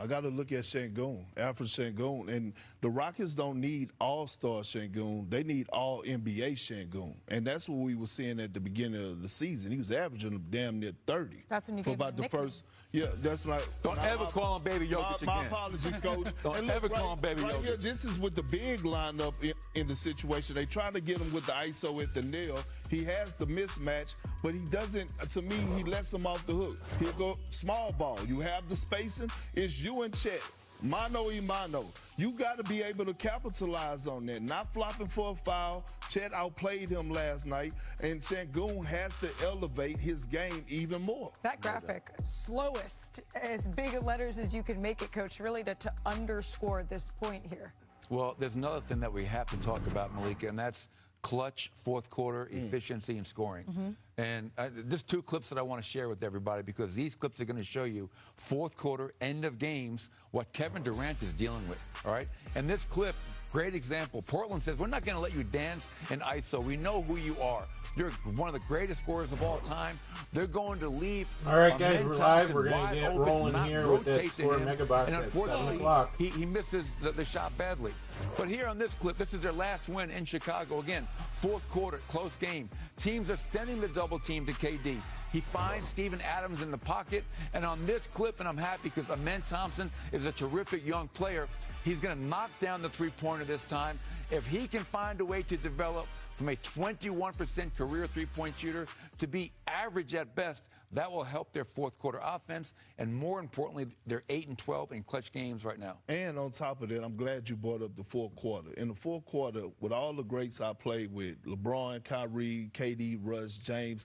I got to look at Şengün, Alfred Şengün. And the Rockets don't need all-star Şengün. They need all-NBA Şengün. And that's what we were seeing at the beginning of the season. He was averaging damn near 30. That's when you gave him about the the first. Yeah, that's right. Don't ever call him Baby Jokic again. My apologies, Coach. Don't ever call him Baby Jokic. Here, this is with the big lineup in the situation. They try to get him with the ISO at the nail. He has the mismatch, but he doesn't, to me, he lets him off the hook. He'll go small ball. You have the spacing. It's you and Chet. Mano y mano. You got to be able to capitalize on that. Not flopping for a foul. Chet outplayed him last night, and Şengün has to elevate his game even more. That graphic, slowest, as big letters as you can make it, Coach, really to underscore this point here. Well, there's another thing that we have to talk about, Malika, and that's clutch fourth quarter efficiency and scoring. And there's two clips that I want to share with everybody because these clips are going to show you fourth quarter, end of games, what Kevin Durant is dealing with, all right? And this clip, great example. Portland says, we're not going to let you dance in ISO. We know who you are. You're one of the greatest scorers of all time. They're going to leave. All right, guys, we're live. We're going to get rolling here with that score megabox and at 7 unfortunately, o'clock. he misses the shot badly. But here on this clip, this is their last win in Chicago. Again, fourth quarter, close game. Teams are sending the double team to KD. He finds Steven Adams in the pocket. And on this clip, and I'm happy because Amen Thompson is a terrific young player, he's going to knock down the three-pointer this time. If he can find a way to develop from a 21% career three-point shooter to be average at best, that will help their fourth quarter offense, and more importantly, they're 8-12 in clutch games right now. And on top of that, I'm glad you brought up the fourth quarter. In the fourth quarter, with all the greats I played with, LeBron, Kyrie, KD, Russ, James,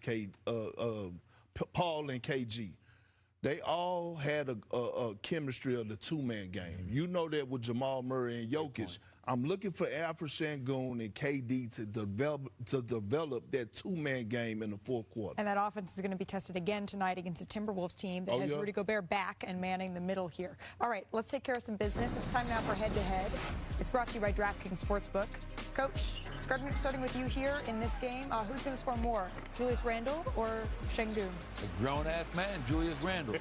Paul, and KG, they all had a chemistry of the two-man game. You know that with Jamal Murray and Jokic. I'm looking for Alfred Şengün and KD to develop that two-man game in the fourth quarter. And that offense is going to be tested again tonight against the Timberwolves team that has Rudy Gobert back and manning the middle here. All right, let's take care of some business. It's time now for head-to-head. It's brought to you by DraftKings Sportsbook. Coach, starting with you here in this game, who's going to score more, Julius Randle or Şengün? A grown-ass man, Julius Randle.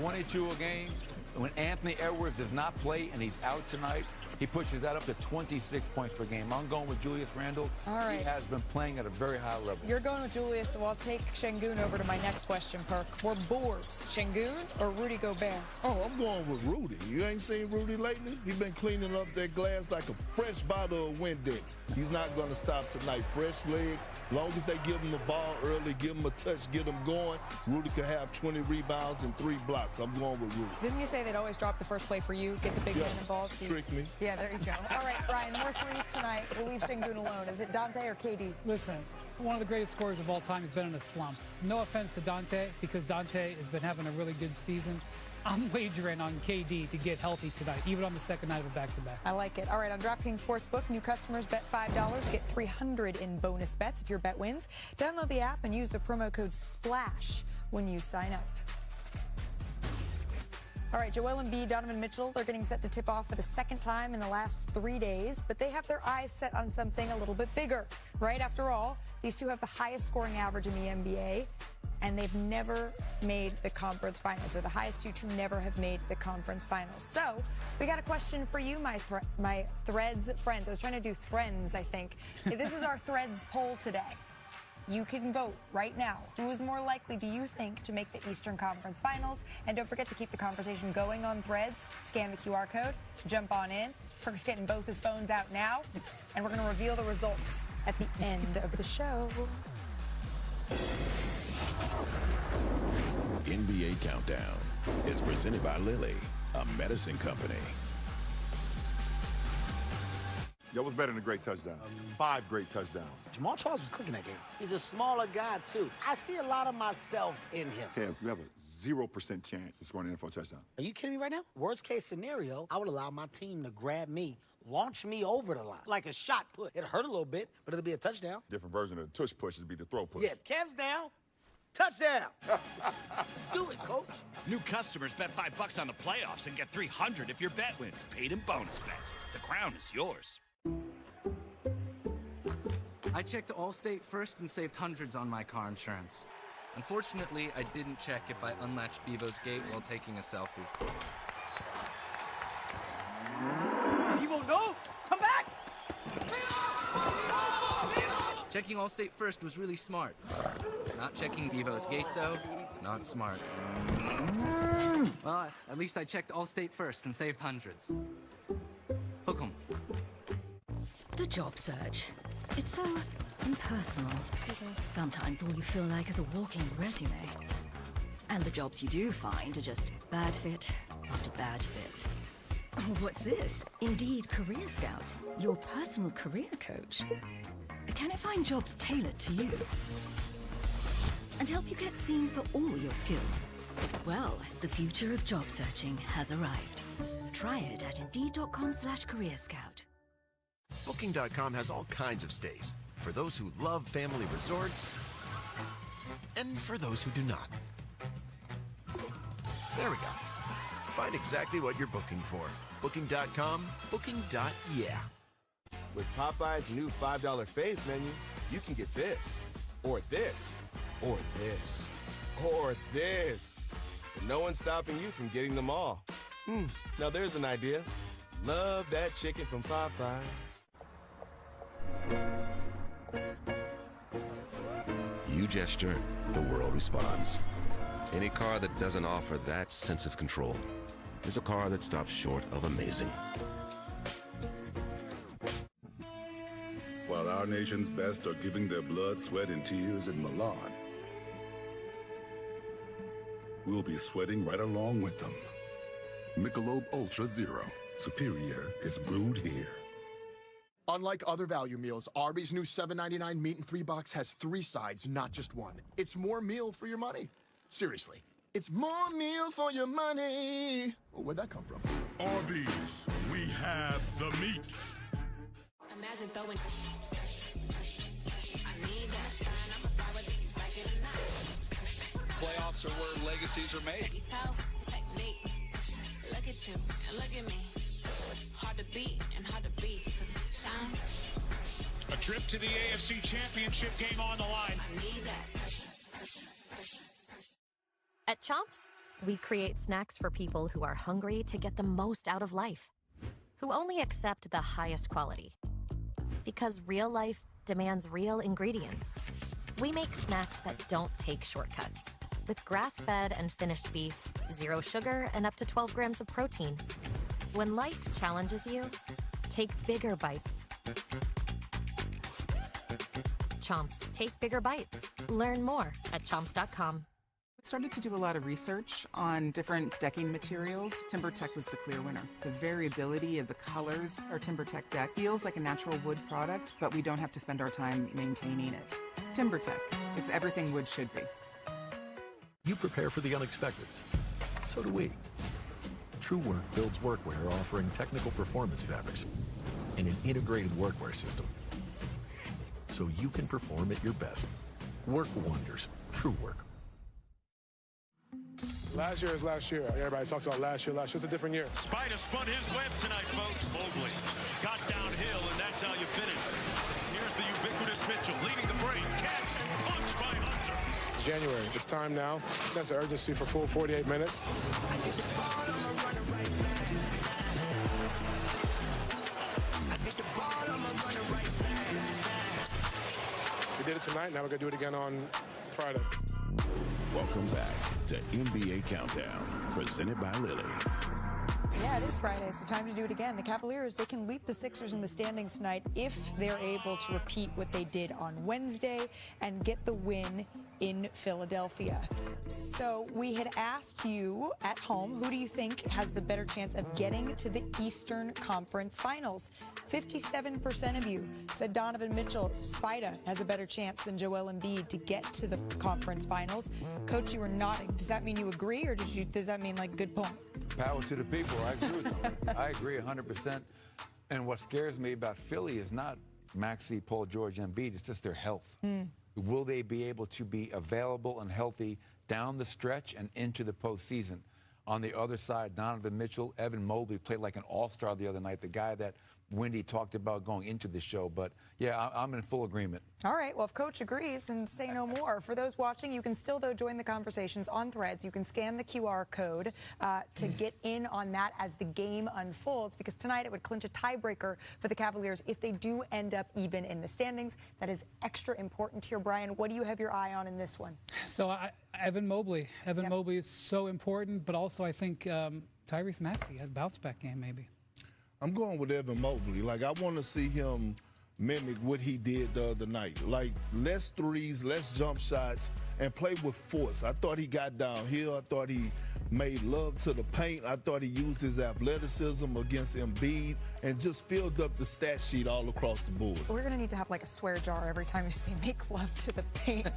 22 a game. When Anthony Edwards does not play and he's out tonight, he pushes that up to 26 points per game. I'm going with Julius Randle. All right. He has been playing at a very high level. You're going with Julius, so I'll take Şengün over to my next question, Perk. More boards, Şengün or Rudy Gobert? Oh, I'm going with Rudy. You ain't seen Rudy lately? He's been cleaning up that glass like a fresh bottle of Windex. He's not going to stop tonight. Fresh legs. Long as they give him the ball early, give him a touch, get him going, Rudy could have 20 rebounds and 3 blocks. I'm going with Rudy. Didn't you say they'd always drop the first play for you, get the big man involved? So trick me. Yeah, there you go. All right, Brian, more threes tonight. We'll leave Şengün alone. Is it Dante or KD? Listen, one of the greatest scorers of all time has been in a slump. No offense to Dante, because Dante has been having a really good season. I'm wagering on KD to get healthy tonight, even on the second night of a back-to-back. I like it. All right, on DraftKings Sportsbook, new customers bet $5, get $300 in bonus bets if your bet wins. Download the app and use the promo code SPLASH when you sign up. All right, Joel Embiid, Donovan Mitchell, they're getting set to tip off for the second time in the last 3 days, but they have their eyes set on something a little bit bigger, right? After all, these two have the highest scoring average in the NBA, and they've never made the conference finals. They're the highest two to never have made the conference finals. So we got a question for you, my Threads friends. I was trying to do Threads, I think. This is our Threads poll today. You can vote right now. Who is more likely, do you think, to make the Eastern Conference Finals? And don't forget to keep the conversation going on Threads. Scan the QR code. Jump on in. Perk's getting both his phones out now. And we're going to reveal the results at the end of the show. NBA Countdown is presented by Lilly, a medicine company. Yo, what's better than a great touchdown? 5 great touchdowns. Jamal Charles was cooking that game. He's a smaller guy, too. I see a lot of myself in him. Kev, you have a 0% chance of scoring an NFL touchdown. Are you kidding me right now? Worst case scenario, I would allow my team to grab me, launch me over the line, like a shot put. It'll hurt a little bit, but it'll be a touchdown. Different version of the tush push would be the throw push. Yeah, Kev's down. Touchdown. Do it, coach. New customers bet $5 on the playoffs and get $300 if your bet wins. Paid in bonus bets. The crown is yours. I checked Allstate first and saved hundreds on my car insurance. Unfortunately, I didn't check if I unlatched Bevo's gate while taking a selfie. Checking Allstate first was really smart. Not checking Bevo's gate, though, not smart. Well, at least I checked Allstate first and saved hundreds. Hook 'em. The job search. It's so impersonal. Sometimes all you feel like is a walking resume. And the jobs you do find are just bad fit after bad fit. What's this? Indeed Career Scout, your personal career coach. Can it find jobs tailored to you? And help you get seen for all your skills? Well, the future of job searching has arrived. Try it at Indeed.com/CareerScout. Booking.com has all kinds of stays. For those who love family resorts, and for those who do not. There we go. Find exactly what you're booking for. Booking.com, booking.yeah. With Popeye's new $5 Faves menu, you can get this, or this, or this, or this. And no one's stopping you from getting them all. Now there's an idea. Love that chicken from Popeyes. You gesture, the world responds. Any car that doesn't offer that sense of control is a car that stops short of amazing. While our nation's best are giving their blood, sweat, and tears in Milan, we'll be sweating right along with them. Michelob Ultra Zero. Superior is brewed here. Unlike other value meals, Arby's new $7.99 meat and 3-box has 3 sides, not just one. It's more meal for your money. Seriously, it's more meal for your money. Oh, where'd that come from? Arby's, we have the meats. Imagine throwing. Playoffs are where legacies are made. Look at you and look at me. Hard to beat and hard to beat. A trip to the AFC Championship game on the line. I need that. At Chomps, we create snacks for people who are hungry to get the most out of life, who only accept the highest quality. Because real life demands real ingredients. We make snacks that don't take shortcuts, with grass-fed and finished beef, 0 sugar, and up to 12 grams of protein. When life challenges you, take bigger bites. Chomps, take bigger bites. Learn more at chomps.com. Started to do a lot of research on different decking materials. TimberTech was the clear winner. The variability of the colors, our TimberTech deck feels like a natural wood product, but we don't have to spend our time maintaining it. TimberTech, it's everything wood should be. You prepare for the unexpected. So do we. True Work builds workwear offering technical performance fabrics and an integrated workwear system, so you can perform at your best. Work wonders. True Work. Last year is last year. Everybody talks about last year. Last year's a different year. Spider spun his web tonight, folks. Mobley got downhill, and that's how you finish. Here's the ubiquitous Mitchell leading the break. Catch and punch by Hunter. It's January. It's time now. Sense of urgency for full 48 minutes. We did it tonight. Now we're going to do it again on Friday. Welcome back to NBA Countdown, presented by Lilly. Yeah, it is Friday, so time to do it again. The Cavaliers, they can leap the Sixers in the standings tonight if they're able to repeat what they did on Wednesday and get the win in Philadelphia. So we had asked you at home, who do you think has the better chance of getting to the Eastern Conference Finals? 57% of you said Donovan Mitchell, Spida, has a better chance than Joel Embiid to get to the conference finals. Coach, you were nodding. Does that mean you agree, or does that mean, like, good point? Power to the people. I agree with them. I agree 100%. And what scares me about Philly is not Maxey, Paul George, Embiid. It's just their health. Will they be able to be available and healthy down the stretch and into the postseason? On the other side, Donovan Mitchell, Evan Mobley played like an all-star the other night, the guy that Wendy talked about going into the show. But, yeah, I'm in full agreement. All right. Well, if Coach agrees, then say no more. For those watching, you can still, though, join the conversations on Threads. You can scan the QR code to get in on that as the game unfolds, because tonight it would clinch a tiebreaker for the Cavaliers if they do end up even in the standings. That is extra important here, Brian. What do you have your eye on in this one? So, Evan Mobley. Evan Mobley is so important, but also I think Tyrese Maxey had a bounce-back game maybe. I'm going with Evan Mobley. Like, I want to see him mimic what he did the other night. Like, less threes, less jump shots, and play with force. I thought he got downhill. I thought he made love to the paint. I thought he used his athleticism against Embiid and just filled up the stat sheet all across the board. We're going to need to have like a swear jar every time you say make love to the paint.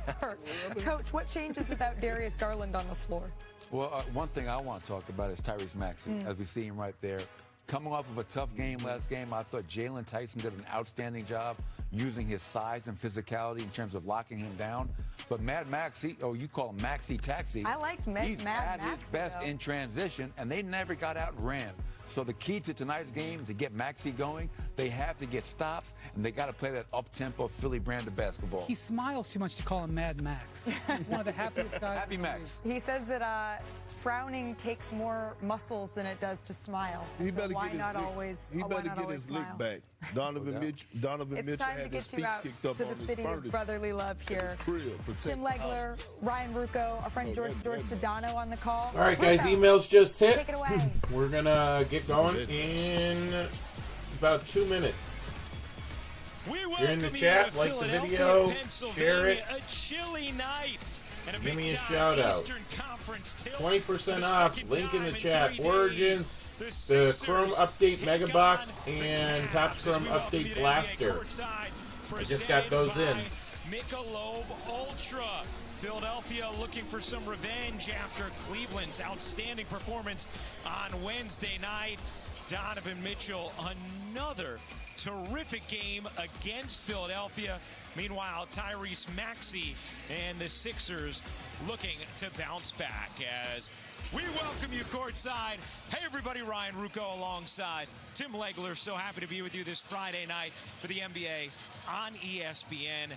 Coach, what changes without Darius Garland on the floor? Well, one thing I want to talk about is Tyrese Maxey, as we see him right there. Coming off of a tough game last game, I thought Jalen Tyson did an outstanding job using his size and physicality in terms of locking him down. But Mad Maxey, you call him Maxey Taxi. I liked He's Mad at his best in transition, and they never got outran. So the key to tonight's game, to get Maxey going, they have to get stops, and they got to play that up-tempo Philly brand of basketball. He smiles too much to call him Mad Max. He's one of the happiest guys. Happy Max. He says that frowning takes more muscles than it does to smile. He better why get his not lick, always He better get his smile? lick back. Donovan Mitchell time to had get his you feet out kicked up to on the his city of furniture. brotherly love here. Protect Tim the house. Legler, Ryan Rucco, our friend George Sedano on the call. All right, guys, Rucco, emails just hit. take it away. We're going to get going in about 2 minutes. You're in the chat, like the video, share it. A chilly night. And Give me a shout out. 20% off, link in the chat. Origins, the Chrome Update Megabox, and Topps Chrome Update Blaster. I just got those in. Michelob Ultra. Philadelphia looking for some revenge after Cleveland's outstanding performance on Wednesday night. Donovan Mitchell, another terrific game against Philadelphia. Meanwhile, Tyrese Maxey and the Sixers looking to bounce back as we welcome you courtside. Hey, everybody, Ryan Rucco alongside Tim Legler. So happy to be with you this Friday night for the NBA on ESPN.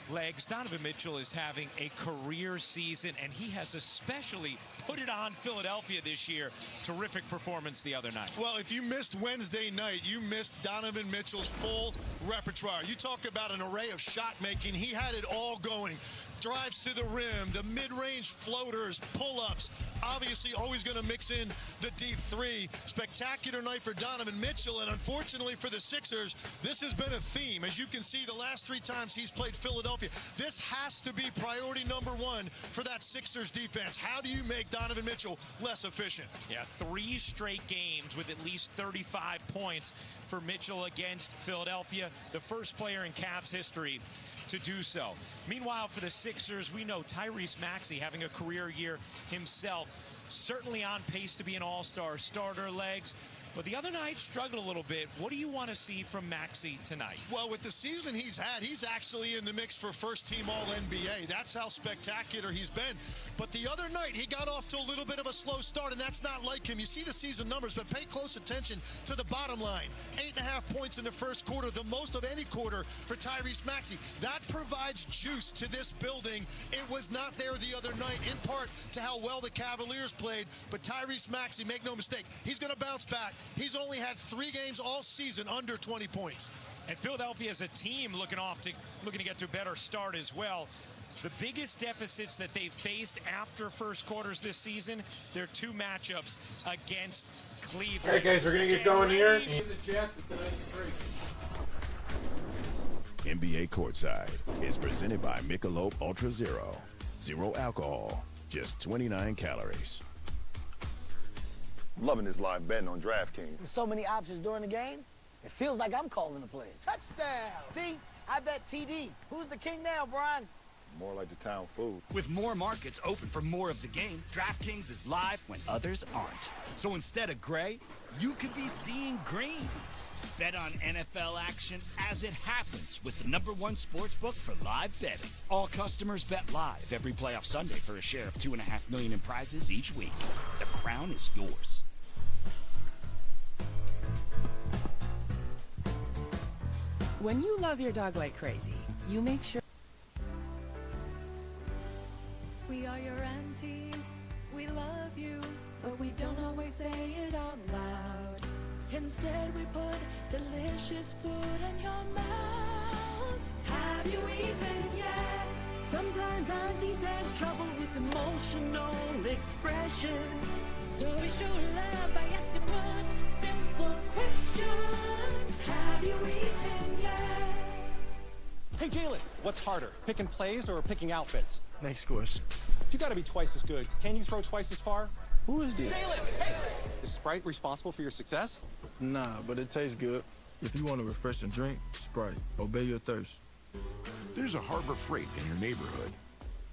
Legs, Donovan Mitchell is having a career season, and he has especially put it on Philadelphia this year. Terrific performance the other night. Well, if you missed Wednesday night, you missed Donovan Mitchell's full repertoire. You talk about an array of shot making. He had it all going. Drives to the rim, the mid-range floaters, pull-ups. Obviously, always going to mix in the deep three. Spectacular night for Donovan Mitchell, and unfortunately for the Sixers, this has been a theme. As you can see, the last 3 times he's played Philadelphia, this has to be priority number 1 for that Sixers defense. How do you make Donovan Mitchell less efficient? Yeah, 3 straight games with at least 35 points for Mitchell against Philadelphia, the first player in Cavs history to do so. Meanwhile, for the Sixers, we know Tyrese Maxey having a career year himself, certainly on pace to be an all-star starter. Legs, but the other night struggled a little bit. What do you want to see from Maxey tonight? Well, with the season he's had, he's actually in the mix for first-team All-NBA. That's how spectacular he's been. But the other night, he got off to a little bit of a slow start, and that's not like him. You see the season numbers, but pay close attention to the bottom line. 8.5 points in the first quarter, the most of any quarter for Tyrese Maxey. That provides juice to this building. It was not there the other night, in part to how well the Cavaliers played. But Tyrese Maxey, make no mistake, he's going to bounce back. He's only had 3 games all season under 20 points. And Philadelphia as a team looking to get to a better start as well. The biggest deficits that they've faced after first quarters this season, their 2 matchups against Cleveland. All right, guys, we're going to get going here. NBA Courtside is presented by Michelob Ultra Zero. Zero alcohol, just 29 calories. I'm loving this live betting on DraftKings. With so many options during the game, it feels like I'm calling the play. Touchdown! See? I bet TD. Who's the king now, Brian? More like the town fool. With more markets open for more of the game, DraftKings is live when others aren't. So instead of gray, you could be seeing green. Bet on NFL action as it happens with the #1 sportsbook for live betting. All customers bet live every playoff Sunday for a share of $2.5 million in prizes each week. The crown is yours. When you love your dog like crazy, you make sure. We are your aunties, we love you, but we don't always say it out loud. Instead we put delicious food in your mouth. Have you eaten yet? Sometimes aunties have trouble with emotional expression, so we show love by asking one simple question. Have you eaten yet? Hey Jalen, what's harder, picking plays or picking outfits? Next question. You gotta be twice as good. Can you throw twice as far? Who is this? Jalen, hey! Is Sprite responsible for your success? Nah, but it tastes good. If you want a refreshing drink, Sprite. Obey your thirst. There's a Harbor Freight in your neighborhood,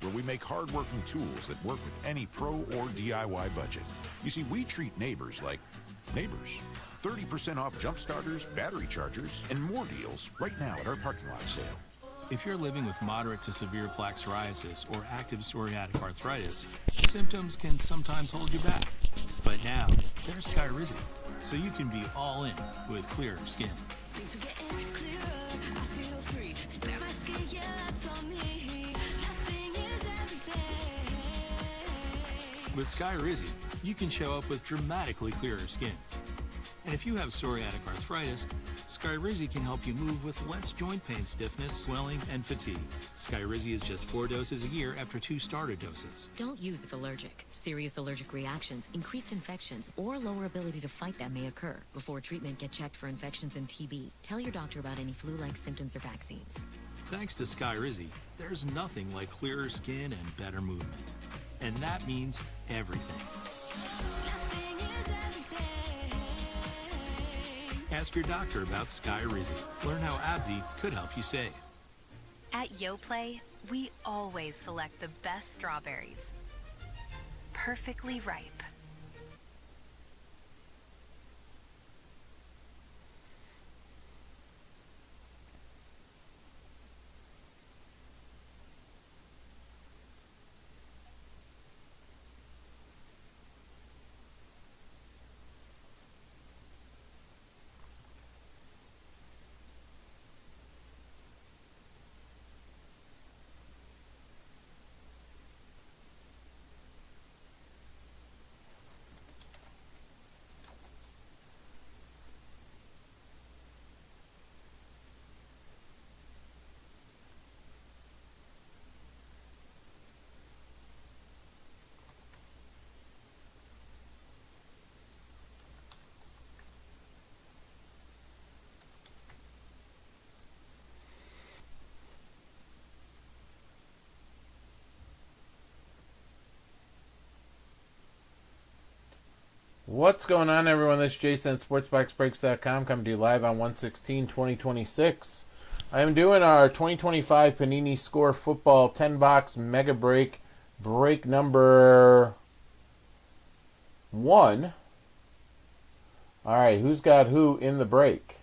where we make hard-working tools that work with any pro or DIY budget. You see, we treat neighbors like neighbors. 30% off jump starters, battery chargers, and more deals right now at our parking lot sale. If you're living with moderate to severe plaque psoriasis or active psoriatic arthritis, symptoms can sometimes hold you back. But now, there's Skyrizi, so you can be all in with clearer skin. With Skyrizi, you can show up with dramatically clearer skin. And if you have psoriatic arthritis, Skyrizi can help you move with less joint pain, stiffness, swelling, and fatigue. Skyrizi is just 4 doses a year after 2 starter doses. Don't use if allergic. Serious allergic reactions, increased infections, or lower ability to fight them may occur. Before treatment, get checked for infections and TB. Tell your doctor about any flu-like symptoms or vaccines. Thanks to Skyrizi, there's nothing like clearer skin and better movement. And that means everything. Ask your doctor about Skyrizi. Learn how AbbVie could help you save. At YoPlay, we always select the best strawberries. Perfectly ripe. What's going on, everyone? This is Jason at SportsBoxBreaks.com coming to you live on 1/16/2026. I am doing our 2025 Panini Score Football 10-box Mega Break, break number 1. All right, who's got who in the break?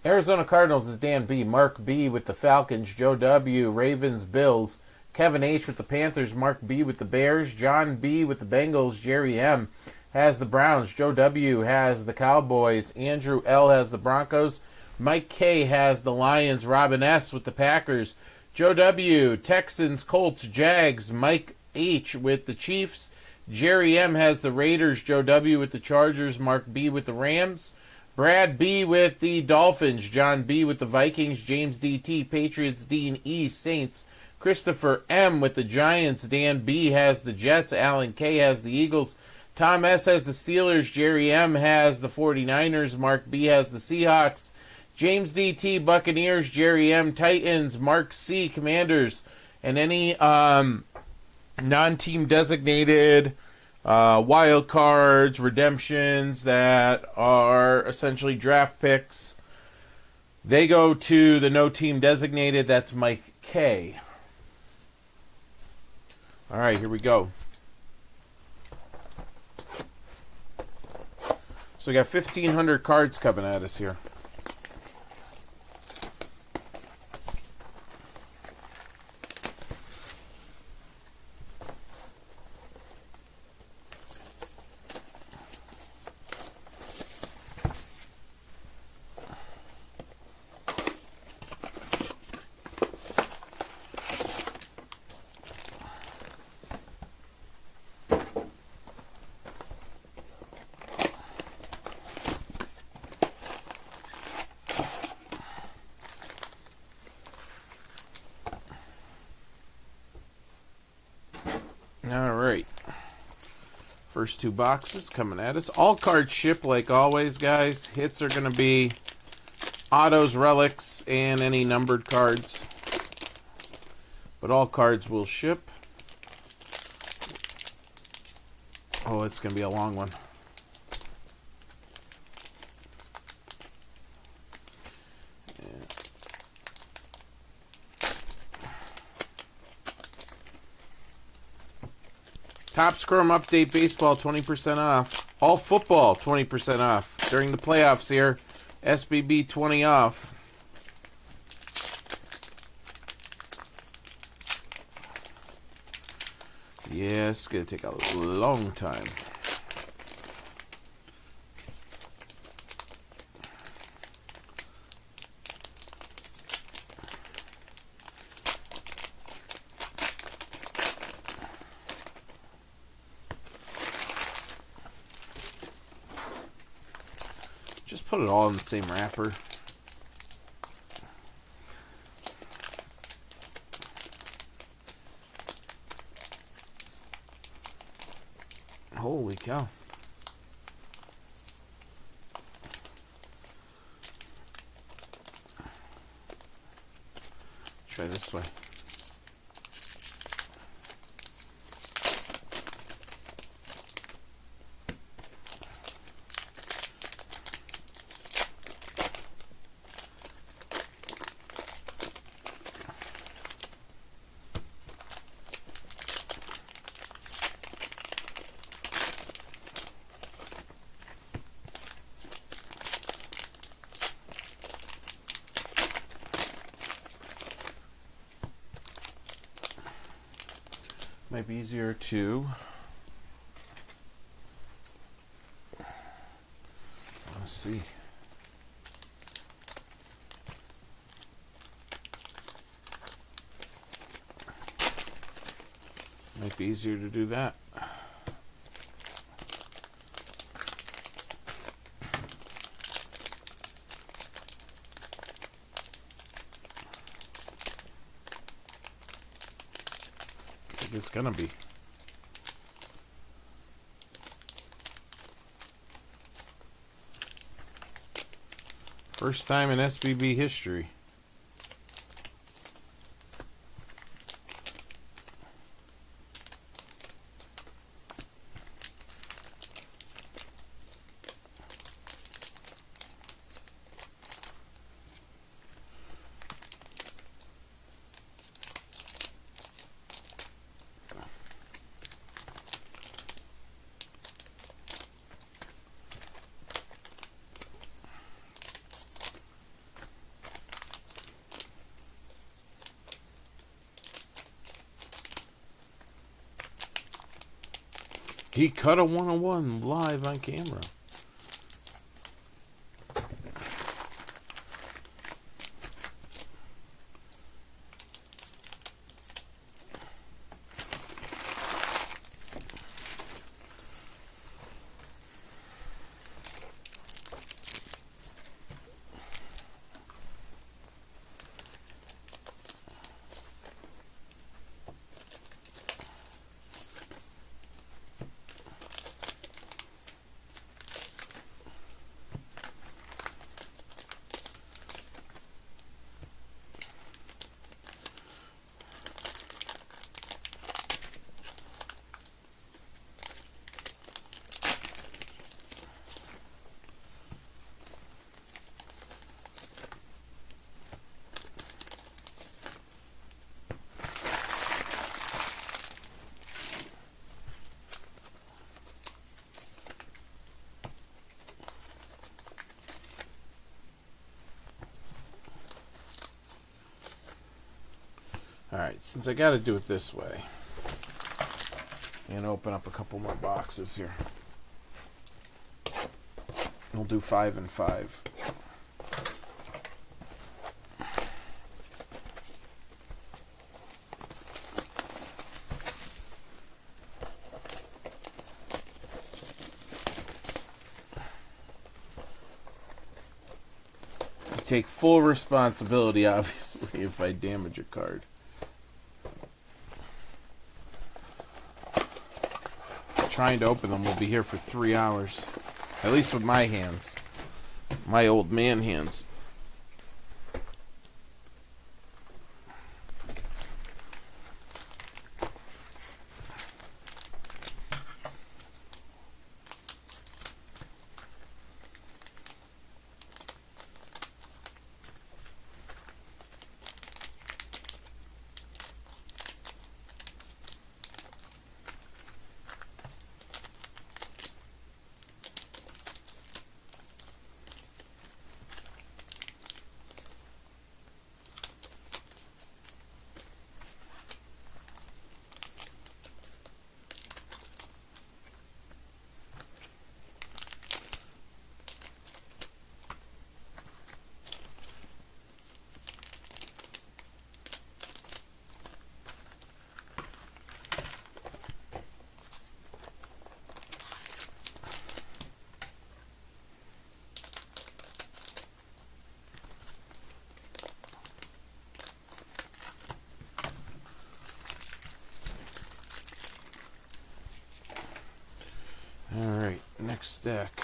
Arizona Cardinals is Dan B. Mark B. with the Falcons. Joe W. Ravens, Bills. Kevin H. with the Panthers. Mark B. with the Bears. John B. with the Bengals. Jerry M. has the Browns. Joe W. has the Cowboys. Andrew L. has the Broncos. Mike K. has the Lions. Robin S. with the Packers. Joe W. Texans, Colts, Jags. Mike H. with the Chiefs. Jerry M. has the Raiders. Joe W. with the Chargers. Mark B. with the Rams. Brad B. with the Dolphins, John B. with the Vikings, James D.T., Patriots, Dean E., Saints, Christopher M. with the Giants, Dan B. has the Jets, Alan K. has the Eagles, Tom S. has the Steelers, Jerry M. has the 49ers, Mark B. has the Seahawks, James D.T., Buccaneers, Jerry M. Titans, Mark C. Commanders, and any non-team designated wild cards, redemptions that are essentially draft picks, they go to the no team designated. That's Mike K. All right, here we go. So we got 1,500 cards coming at us here. First 2 boxes coming at us. All cards ship like always, guys. Hits are going to be autos, relics, and any numbered cards. But all cards will ship. Oh, it's going to be a long one. Topps Chrome Update Baseball, 20% off. All football, 20% off. During the playoffs here, SBB20OFF. Yeah, it's going to take a long time. Just put it all in the same wrapper. Holy cow. Try this way. Might be easier to let's see. Might be easier to do that. It's gonna be. First time in SBB history. He cut a 101 live on camera. Alright, since I got to do it this way, I'm going to open up a couple more boxes here. We'll do 5 and 5. I take full responsibility, obviously, if I damage a card. trying to open them will be here for 3 hours. At least with my hands. My old man hands. Alright, next stack.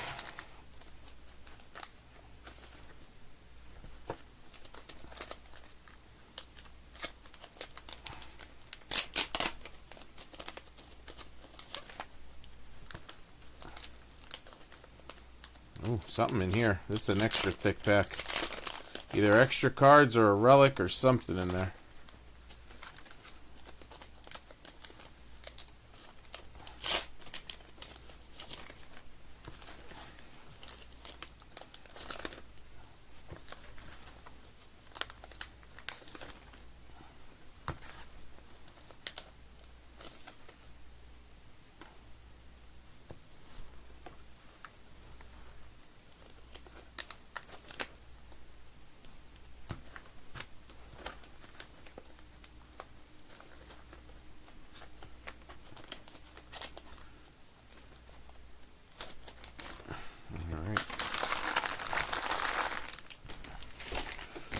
Ooh, something in here. This is an extra thick pack. Either extra cards or a relic or something in there.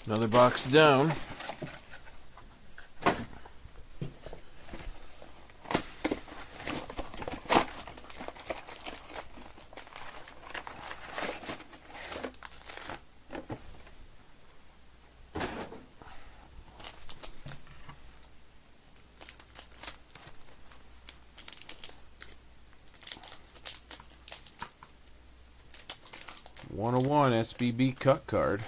Another box down. #101 SBB cut card.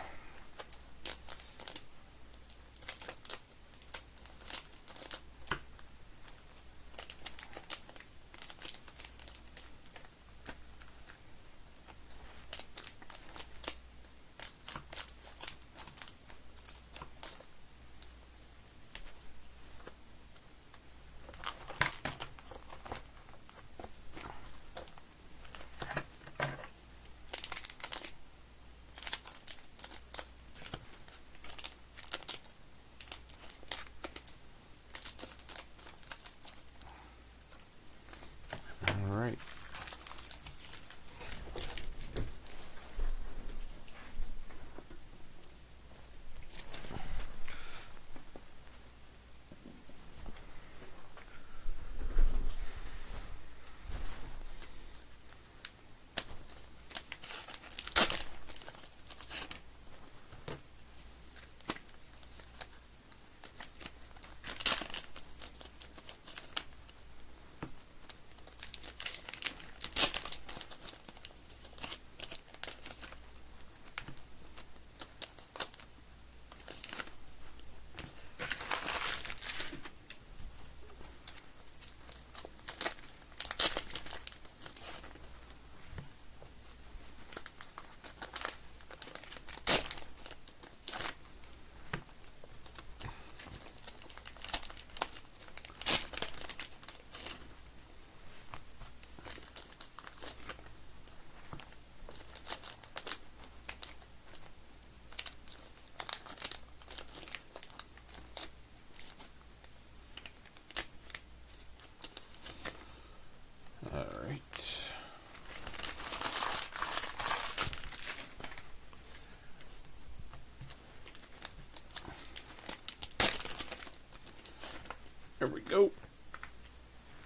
There we go.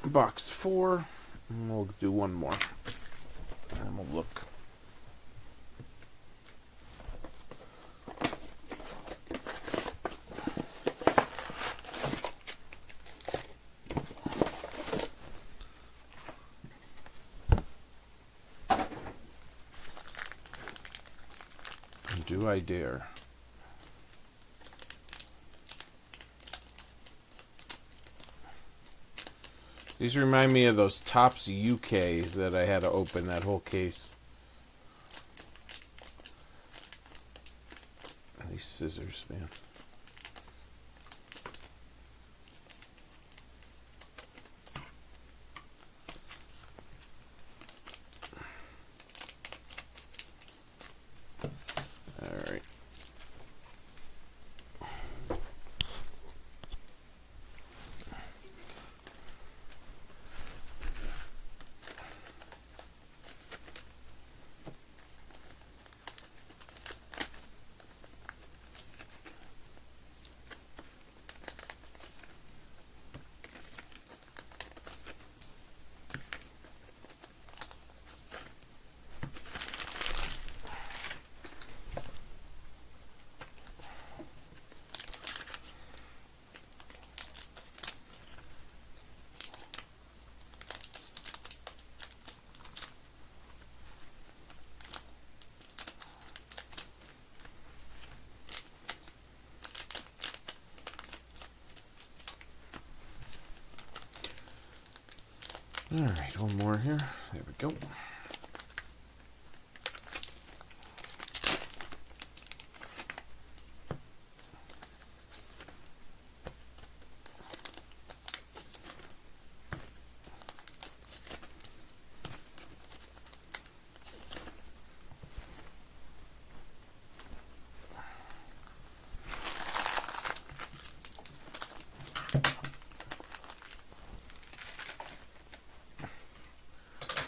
Box 4, We'll do one more. And we'll look. Do I dare? These remind me of those Topps UKs that I had to open that whole case. These scissors, man. All right, one more here. There we go.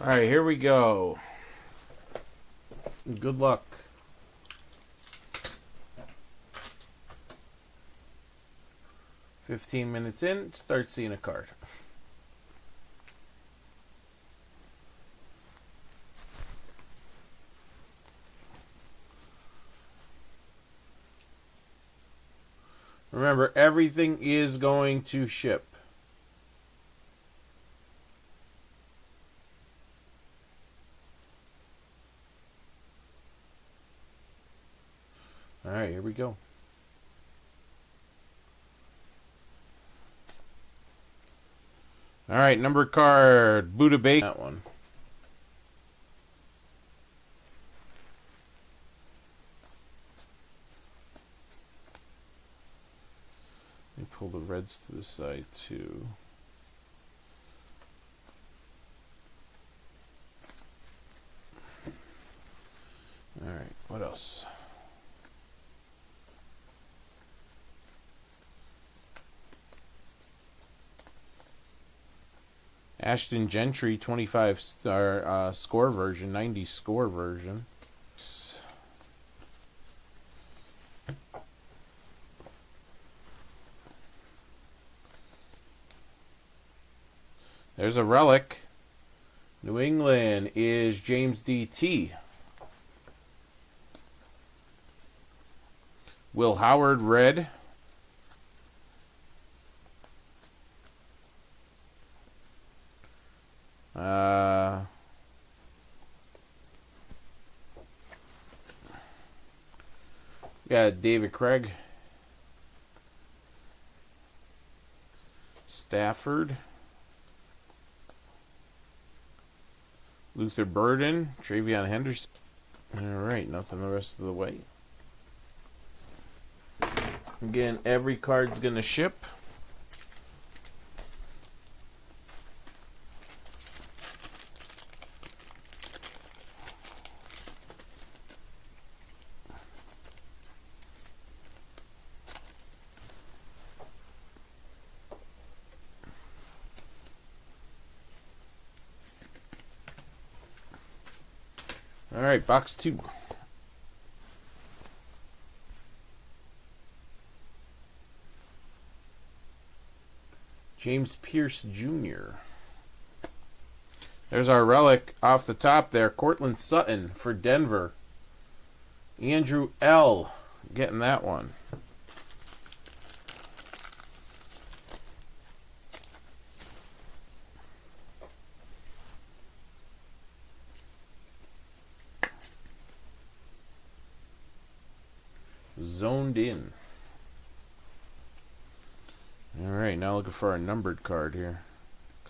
All right, here we go. Good luck. "15 minutes in, start seeing a card. Remember, everything is going to ship. All right, here we go. All right, number card, Buddha Bacon. That one. Let me pull the reds to the side too. All right, what else? Ashton Gentry, 25-star score version, 90 score version. There's a relic. New England is James D.T. Will Howard, red. Got David Craig, Stafford, Luther Burden, Travion Henderson. All right, nothing the rest of the way. Again, every card's gonna ship. All right, box 2. James Pierce Jr. There's our relic off the top there. Cortland Sutton for Denver. Andrew L. getting that one. Zoned in. All right, now looking for our numbered card here.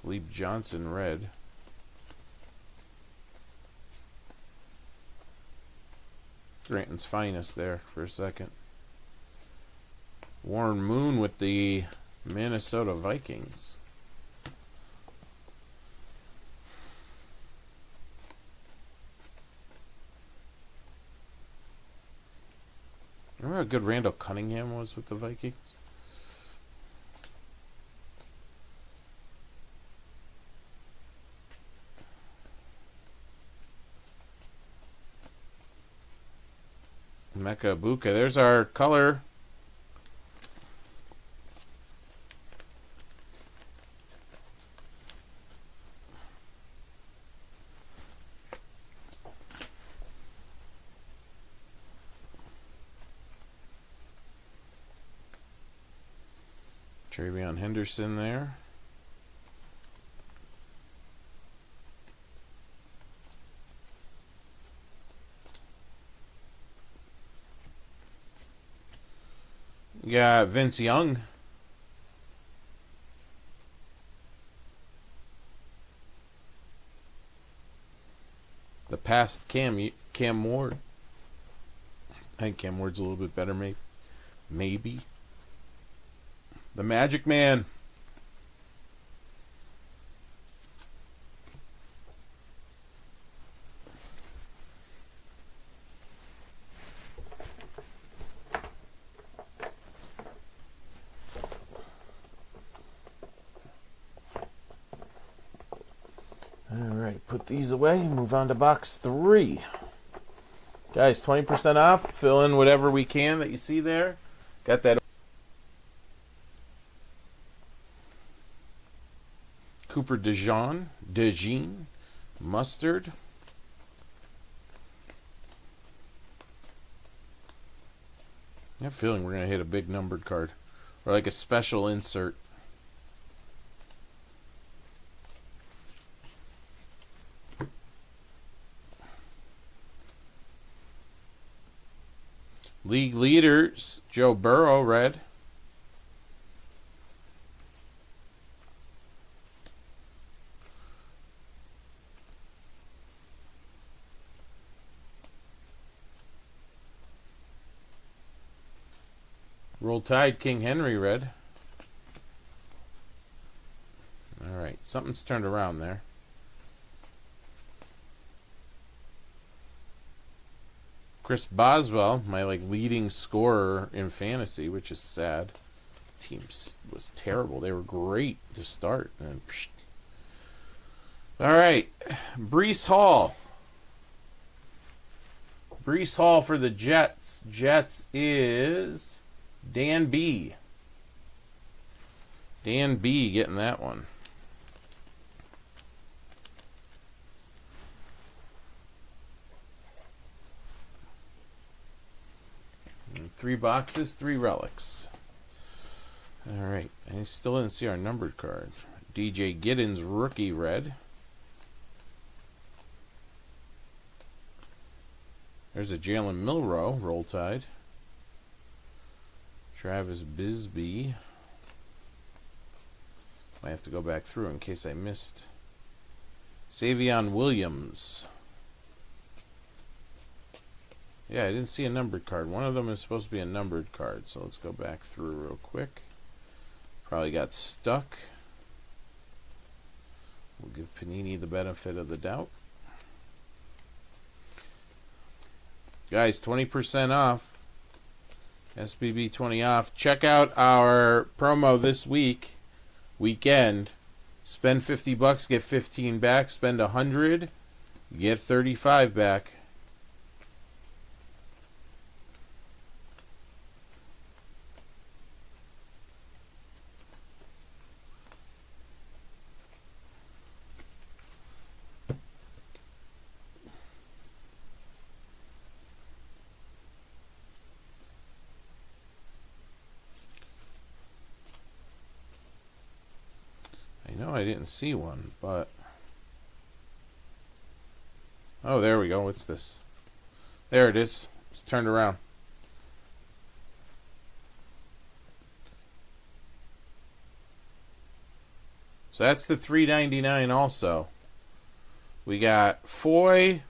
Khalib Johnson, red. Scranton's finest there for a second. Warren Moon with the Minnesota Vikings. Remember how good Randall Cunningham was with the Vikings? Mecca Buka. There's our color. Travion Henderson there. You got Vince Young. The past Cam Ward. I think Cam Ward's a little bit better, maybe. The Magic Man. Alright, put these away. Move on to box 3. Guys, 20% off. Fill in whatever we can that you see there. Got that. Cooper DeJean, Mustard. I have a feeling we're going to hit a big numbered card. Or like a special insert. League leaders, Joe Burrow, red. Roll Tide, King Henry, red. All right, something's turned around there. Chris Boswell, my leading scorer in fantasy, which is sad. Team was terrible. They were great to start. And all right, Breece Hall. Breece Hall for the Jets. Jets is Dan B. Dan B getting that one. And 3 boxes, 3 relics. All right, I still didn't see our numbered card. DJ Giddens, rookie, red. There's a Jalen Milroe, Roll Tide. Travis Bisbee. I have to go back through in case I missed. Savion Williams. Yeah, I didn't see a numbered card. One of them is supposed to be a numbered card, so let's go back through real quick. Probably got stuck. We'll give Panini the benefit of the doubt. Guys, 20% off. SBB20 off. Check out our promo this weekend. Spend $50, get 15 back. Spend 100, get 35 back. Oh, I didn't see one, but... Oh, there we go. What's this? There it is. It's turned around. So that's the $3.99 also. We got Foy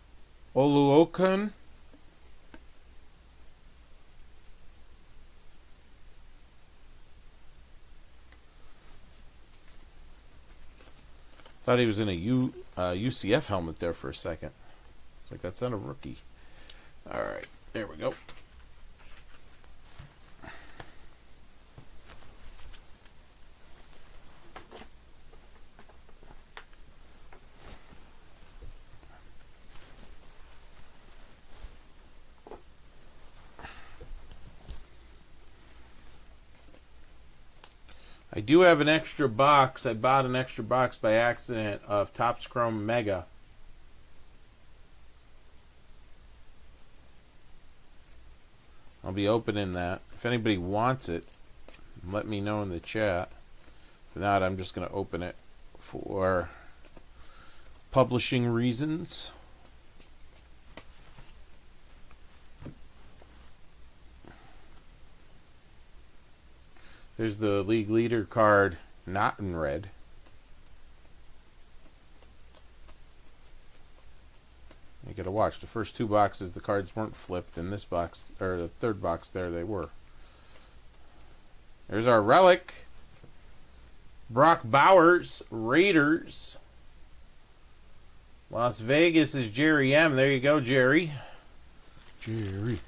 Oluokun. Thought he was in a UCF helmet there for a second. It's like, that's not a rookie. All right, there we go. I do have an extra box. I bought an extra box by accident of Topps Chrome Mega. I'll be opening that. If anybody wants it, let me know in the chat. If not, I'm just going to open it for publishing reasons. There's the league leader card, not in red. You gotta watch. The first two boxes, the cards weren't flipped. In this box, or the third box there, they were. There's our relic. Brock Bowers, Raiders. Las Vegas is Jerry M. There you go, Jerry. Jerry.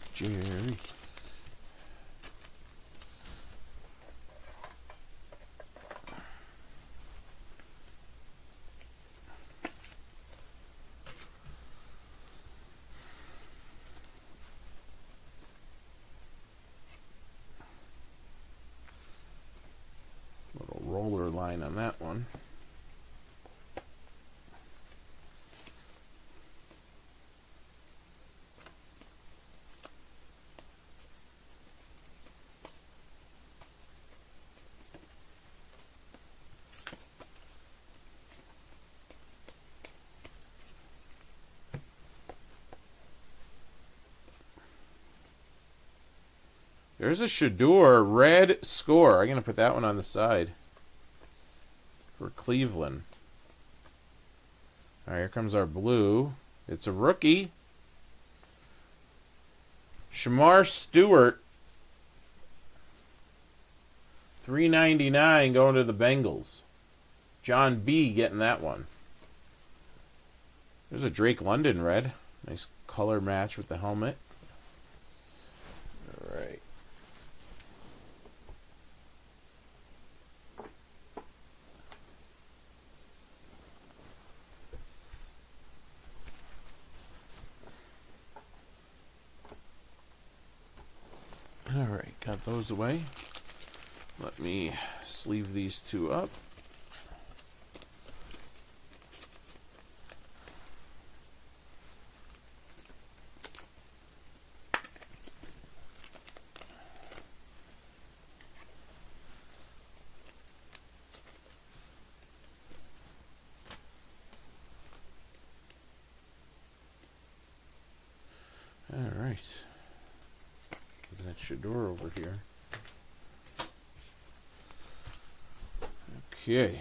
Roller line on that one. There's a Shador red score. I'm going to put that one on the side for Cleveland. All right, here comes our blue. It's a rookie. Shamar Stewart. $3.99 going to the Bengals. John B. getting that one. There's a Drake London red. Nice color match with the helmet. All right. Alright, got those away. Let me sleeve these two up. Alright. That Shador over here. Okay.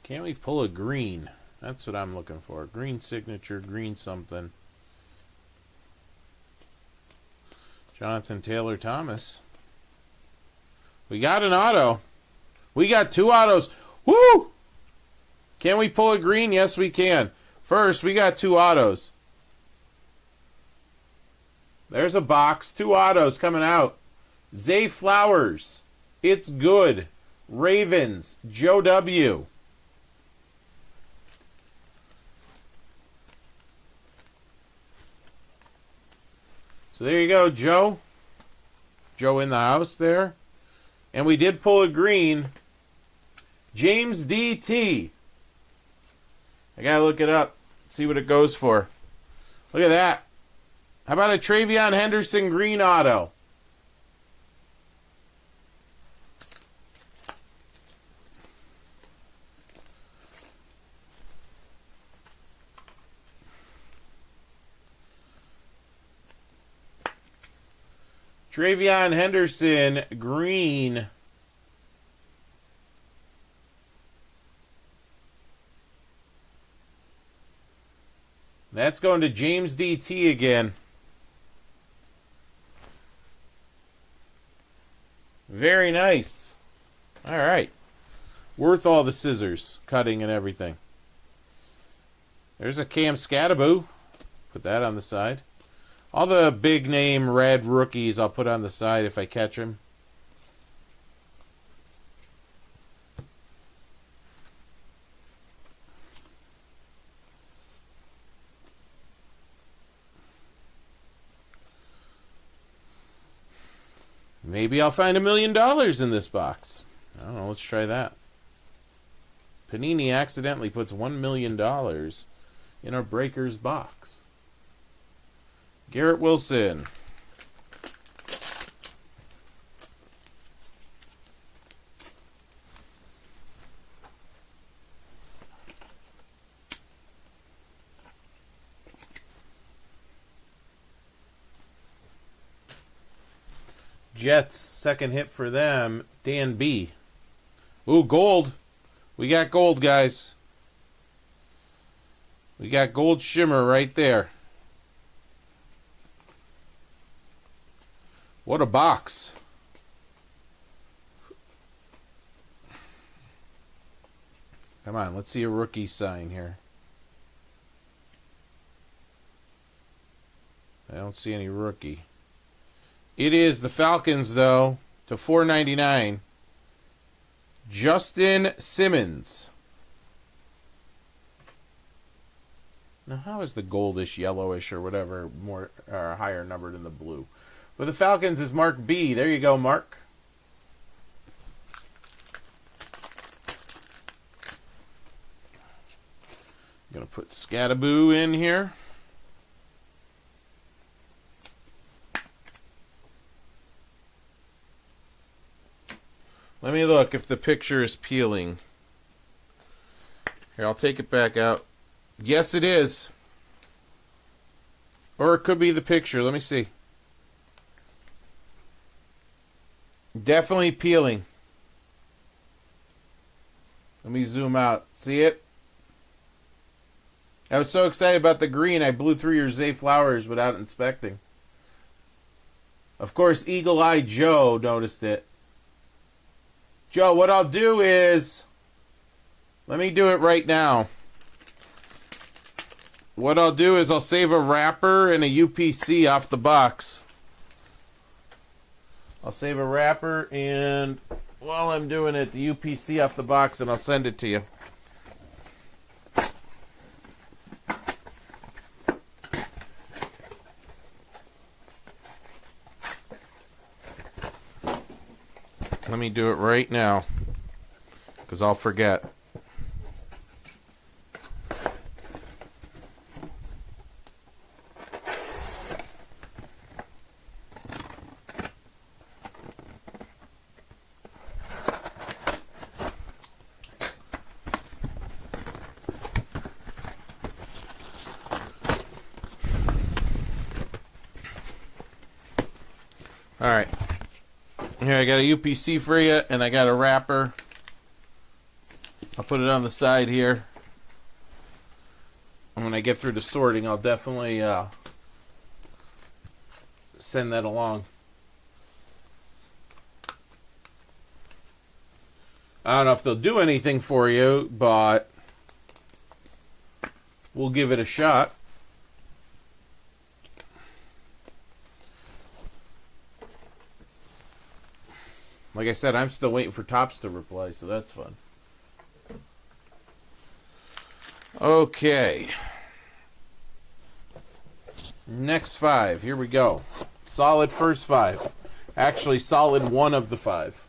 Can't we pull a green? That's what I'm looking for. Green signature, green something. Jonathan Taylor Thomas. We got an auto. We got two autos. Woo! Can we pull a green? Yes, we can. First, we got two autos. There's a box. Two autos coming out. Zay Flowers. It's good. Ravens. Joe W. So there you go, Joe. Joe in the house there. And we did pull a green. James DT. I gotta look it up. See what it goes for. Look at that. How about a Travion Henderson green auto? Travion Henderson green. That's going to James DT again. Very nice. All right. Worth all the scissors, cutting and everything. There's a Cam Scattaboo. Put that on the side. All the big name red rookies I'll put on the side if I catch them. Maybe I'll find $1 million in this box. I don't know. Let's try that. Panini accidentally puts $1 million in our Breakers box. Garrett Wilson. Jets, second hit for them. Dan B. Ooh, gold. We got gold, guys. We got gold shimmer right there. What a box. Come on, let's see a rookie sign here. I don't see any rookie. It is the Falcons, though, to $4.99. Justin Simmons. Now, how is the goldish, yellowish, or whatever more or higher numbered in the blue? But the Falcons is Mark B. There you go, Mark. I'm going to put Scattaboo in here. Let me look if the picture is peeling. Here, I'll take it back out. Yes, it is. Or it could be the picture. Let me see. Definitely peeling. Let me zoom out. See it? I was so excited about the green, I blew through your Zay Flowers without inspecting. Of course, Eagle Eye Joe noticed it. Joe, what I'll do is, let me do it right now. What I'll do is I'll save a wrapper and a UPC off the box. I'll save a wrapper and while I'm doing it, the UPC off the box, and I'll send it to you. Let me do it right now, because I'll forget. All right. Here, I got a UPC for you, and I got a wrapper. I'll put it on the side here. And when I get through the sorting, I'll definitely send that along. I don't know if they'll do anything for you, but we'll give it a shot. Like I said, I'm still waiting for Topps to reply, so that's fun. Okay. Next 5. Here we go. Solid first 5. Actually, solid 1 of the 5.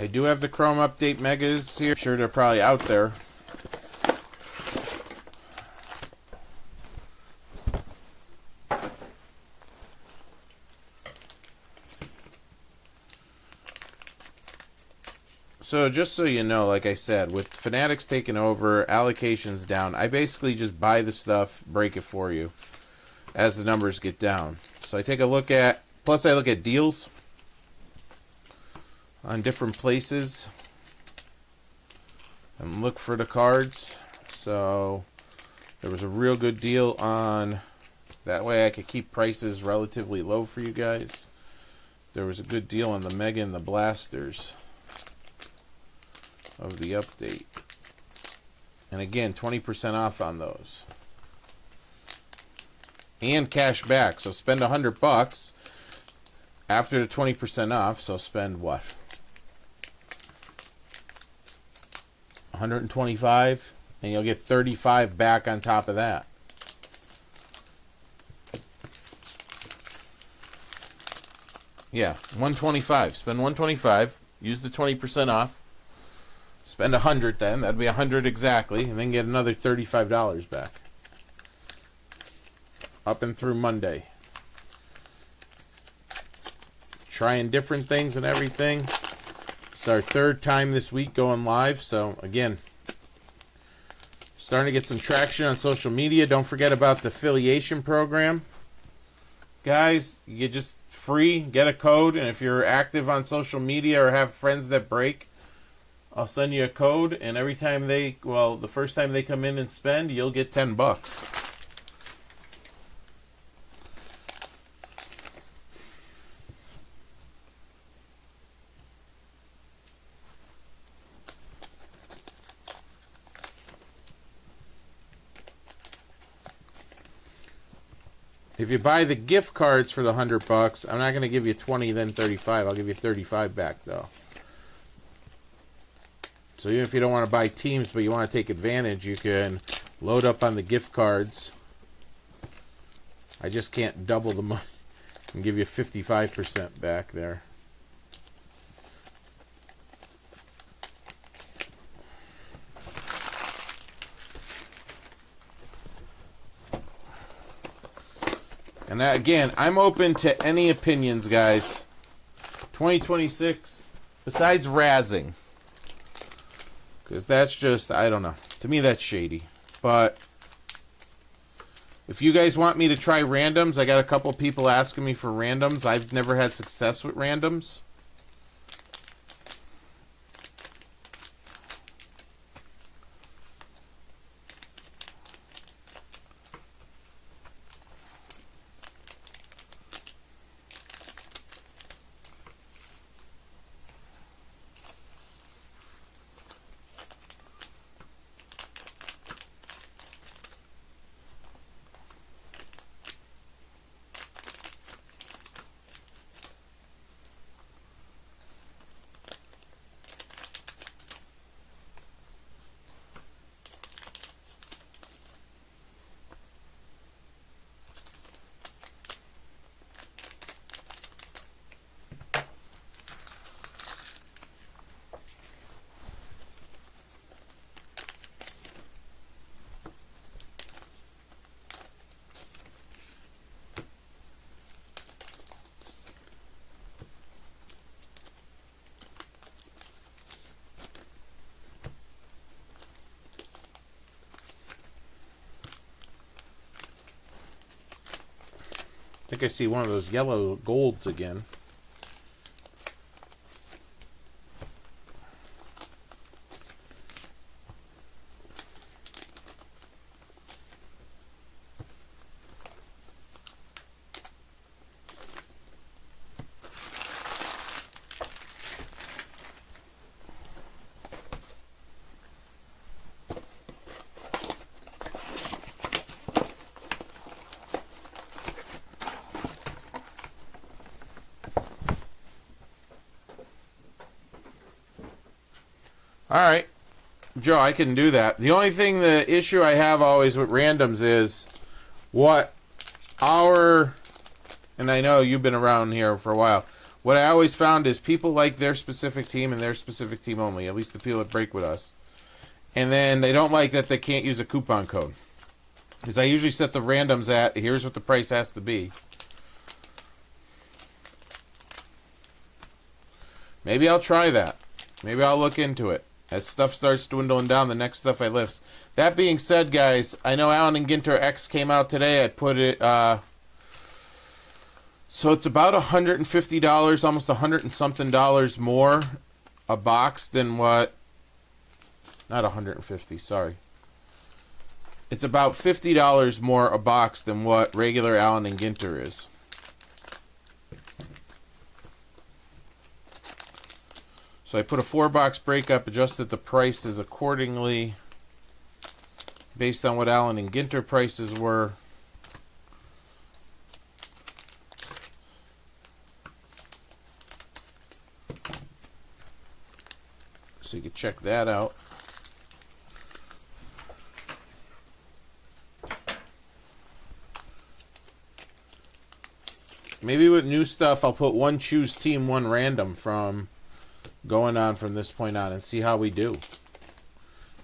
I do have the Chrome Update Megas here. I'm sure they're probably out there. So just so you know, like I said, with Fanatics taking over, allocations down, I basically just buy the stuff, break it for you as the numbers get down. So I take a look at, plus I look at deals on different places and look for the cards. So there was a real good deal on, that way I could keep prices relatively low for you guys. There was a good deal on the Mega and the Blasters of the update. And again, 20% off on those. And cash back. So spend $100 after the 20% off. So spend what? $125, and you'll get $35 back on top of that. Yeah, $125. Spend $125. Use the 20% off. Spend $100 then. That'd be $100 exactly, and then get another $35 back. Up and through Monday. Trying different things and everything. It's our 3rd time this week going live, so again, starting to get some traction on social media. Don't forget about the affiliation program. Guys, you just free, get a code, and if you're active on social media or have friends that break, I'll send you a code, and every time they, well, the first time they come in and spend, you'll get $10. If you buy the gift cards for the $100, I'm not going to give you 20, then 35. I'll give you 35 back, though. So even if you don't want to buy teams, but you want to take advantage, you can load up on the gift cards. I just can't double the money and give you 55% back there. And that, again, I'm open to any opinions, guys. 2026, besides razzing. Because that's just, I don't know. To me, that's shady. But if you guys want me to try randoms, I got a couple people asking me for randoms. I've never had success with randoms. think I see one of those yellow golds again. All right, Joe, I can do that. The only thing, the issue I have always with randoms is what our, and I know you've been around here for a while, what I always found is people like their specific team and their specific team only, at least the people that break with us. And then they don't like that they can't use a coupon code. Because I usually set the randoms at, here's what the price has to be. Maybe I'll try that. Maybe I'll look into it. As stuff starts dwindling down, the next stuff I lift. That being said, guys, I know Allen and Ginter X came out today. I put it, so it's about $150, almost $100 and something more a box than what, not 150, sorry. It's about $50 more a box than what regular Allen and Ginter is. So I put a 4-box breakup, adjusted the prices accordingly based on what Allen and Ginter prices were. So you can check that out. Maybe with new stuff, I'll put one choose team, one random from going on from this point on and see how we do.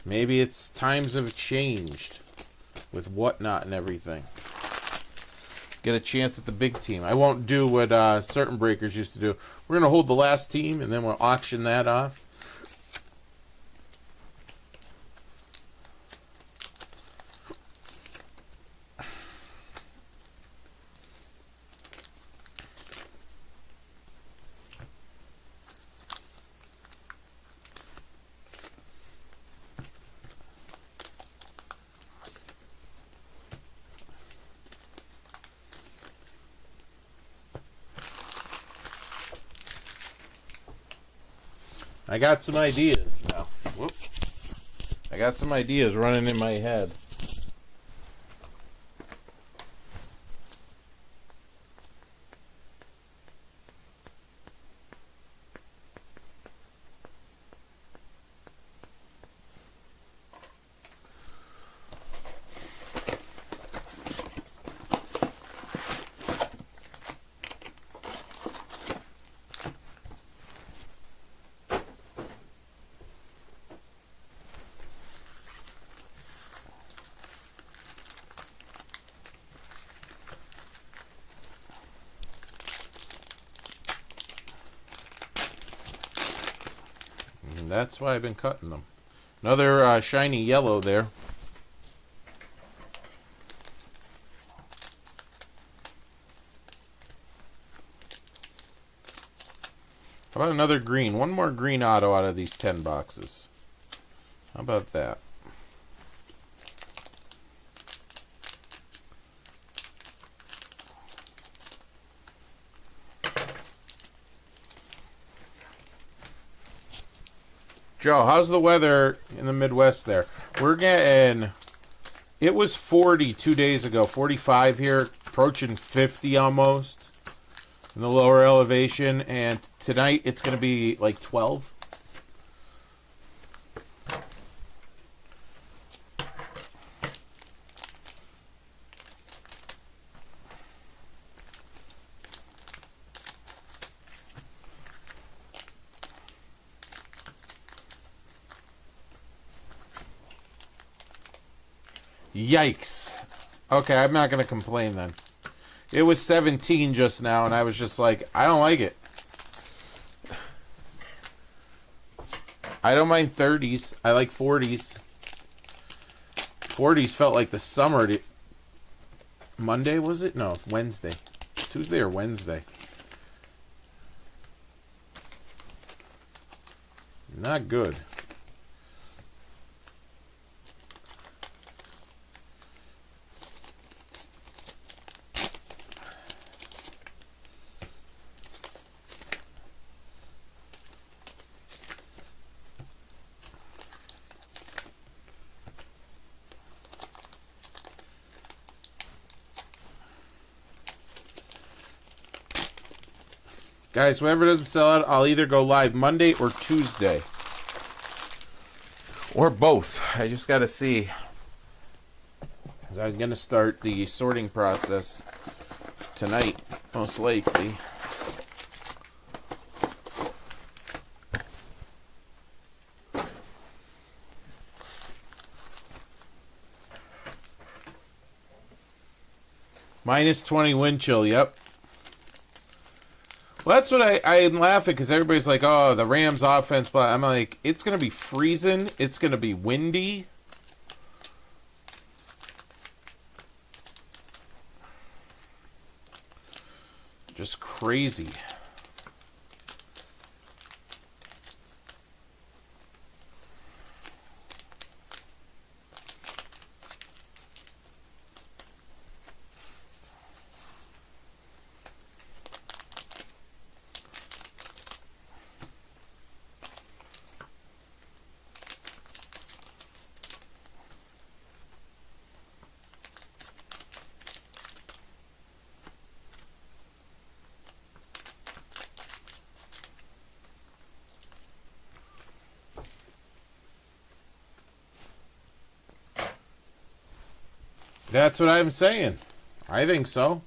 Maybe it's times have changed with whatnot and everything. Get a chance at the big team. I won't do what certain breakers used to do. We're going to hold the last team and then we'll auction that off. I got some ideas now. Whoop. I got some ideas running in my head. That's why I've been cutting them. Another shiny yellow there. How about another green? One more green auto out of these 10 boxes. How about that? Joe, how's the weather in the Midwest there? We're getting, it was 40 2 days ago, 45 here, approaching 50 almost in the lower elevation, and tonight it's going to be like 12. Yikes. Okay, I'm not going to complain then. It was 17 just now, and I was just like, I don't like it. I don't mind 30s. I like 40s. 40s felt like the summer. Monday, was it? No, Wednesday. Tuesday or Wednesday. Not good. Guys, whoever doesn't sell out, I'll either go live Monday or Tuesday. Or both. I just got to see. 'Cause I'm going to start the sorting process tonight, most likely. Minus 20 wind chill, yep. Well, that's what I'm laughing because everybody's like, oh, the Rams offense, but I'm like, it's going to be freezing. It's going to be windy. Just crazy. That's what I'm saying. I think so.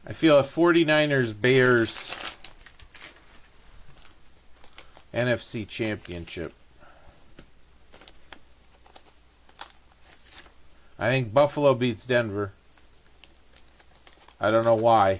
I feel a 49ers Bears NFC Championship. I think Buffalo beats Denver. I don't know why.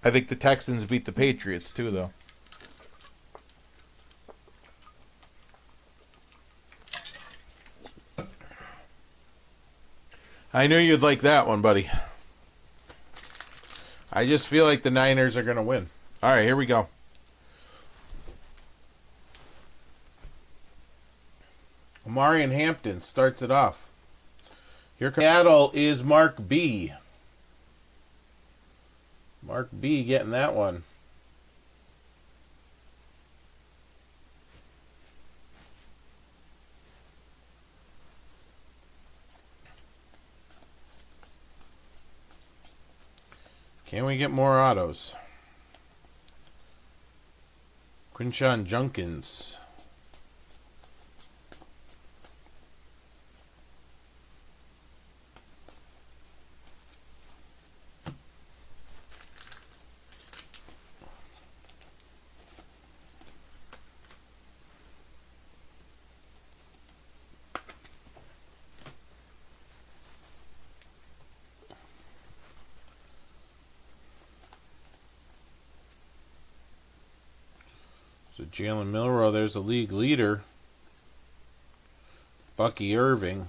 I think the Texans beat the Patriots too, though. I knew you'd like that one, buddy. I just feel like the Niners are going to win. All right, here we go. Amari and Hampton starts it off. Here comes Seattle is Mark B. Mark B getting that one. Can we get more autos? Quinshawn Junkins. So Jalen Milroe, there's a league leader. Bucky Irving.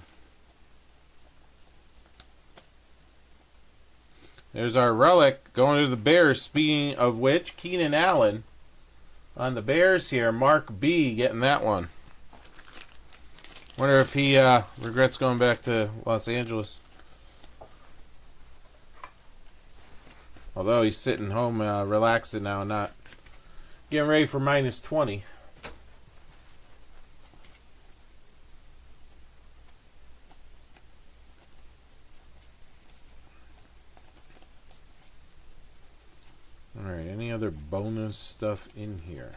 There's our relic going to the Bears. Speaking of which, Keenan Allen on the Bears here. Mark B getting that one. Wonder if he regrets going back to Los Angeles. Although he's sitting home relaxing now and not getting ready for minus 20. All right, any other bonus stuff in here?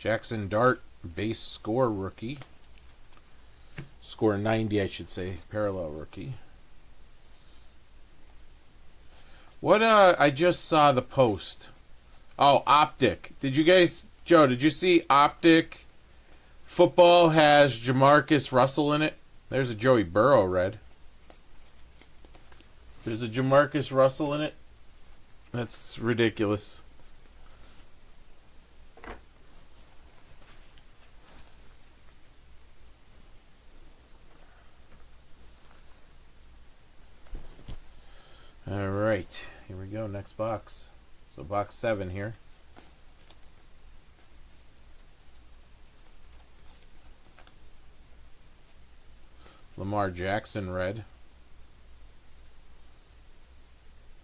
Jackson Dart, base score rookie. Score 90, I should say. Parallel rookie. What, I just saw the post. Oh, Optic. Did you guys, Joe, did you see Optic? Football has Jamarcus Russell in it. There's a Joey Burrow red. There's a Jamarcus Russell in it. That's ridiculous. All right, here we go. Next box. So box 7 here. Lamar Jackson red.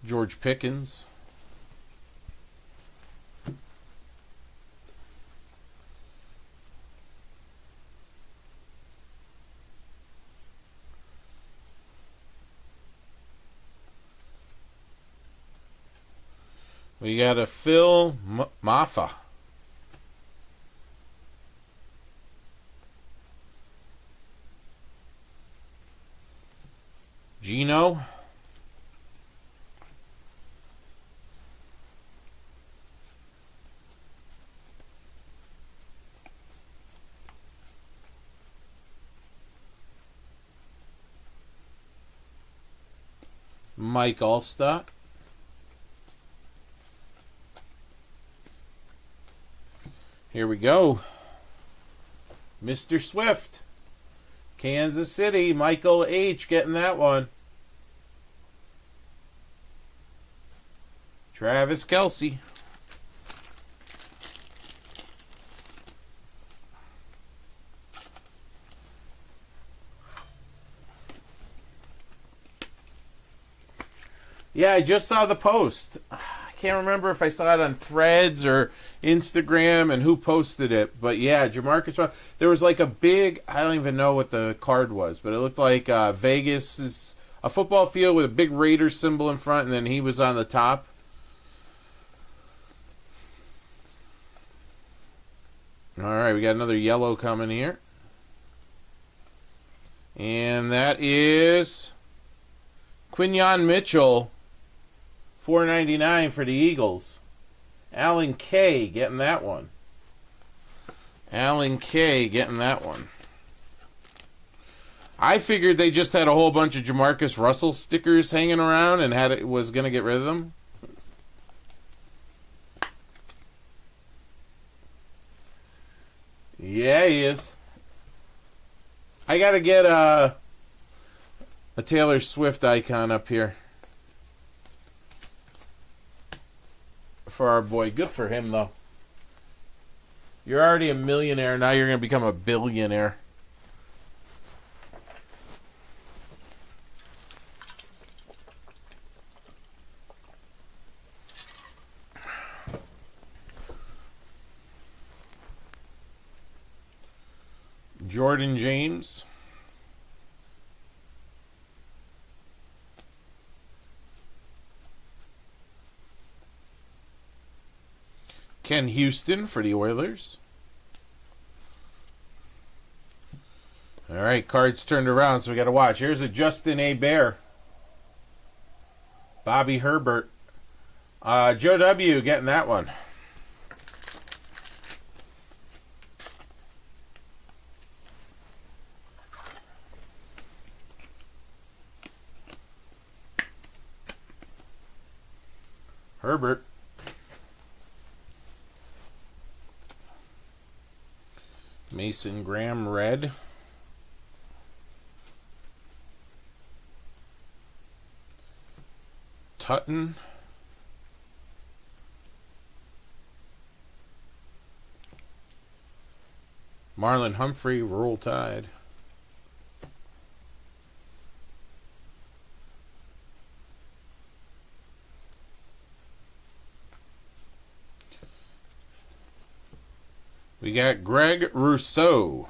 George Pickens. We got a Phil Maffa. Gino. Mike Allstott. Here we go. Mr. Swift. Kansas City. Michael H. getting that one. Travis Kelce. Yeah, I just saw the post. I can't remember if I saw it on Threads or Instagram and who posted it. But yeah, Jamarcus, there was like a big, I don't even know what the card was, but it looked like Vegas is a football field with a big Raiders symbol in front, and then he was on the top. All right, we got another yellow coming here. And that is Quinyon Mitchell, $4.99 for the Eagles. Alan K. getting that one. Alan K. getting that one. I figured they just had a whole bunch of Jamarcus Russell stickers hanging around and was going to get rid of them. Yeah, he is. I got to get a Taylor Swift icon up here for our boy. Good for him, though. You're already a millionaire. Now you're going to become a billionaire. Jordan James. Ken Houston for the Oilers. All right, cards turned around, so we got to watch. Here's a Justin A. Bear. Bobby Herbert. Joe W. getting that one. Herbert. Mason Graham red. Tutton. Marlon Humphrey, Rural Tide. We got Greg Rousseau.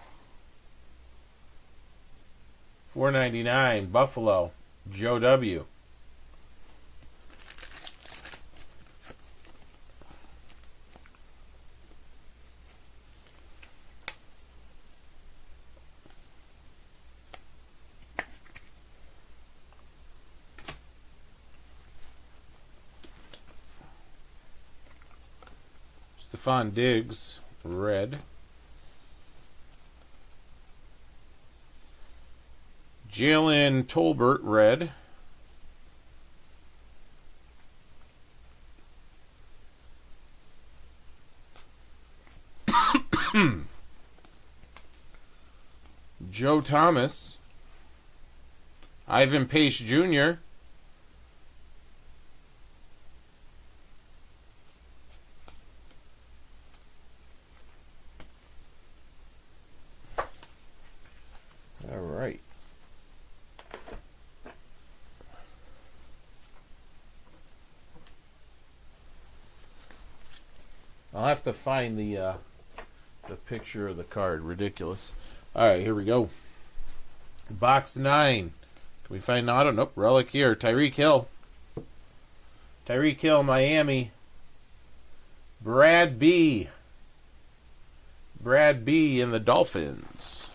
$4.99, Buffalo. Joe W. Stephon Diggs, red. Jalen Tolbert, red. Joe Thomas. Ivan Pace Jr. All right. I'll have to find the picture of the card. Ridiculous. All right, here we go. Box 9. Can we find an auto? Nope, relic here. Tyreek Hill. Tyreek Hill, Miami. Brad B. Brad B in the Dolphins.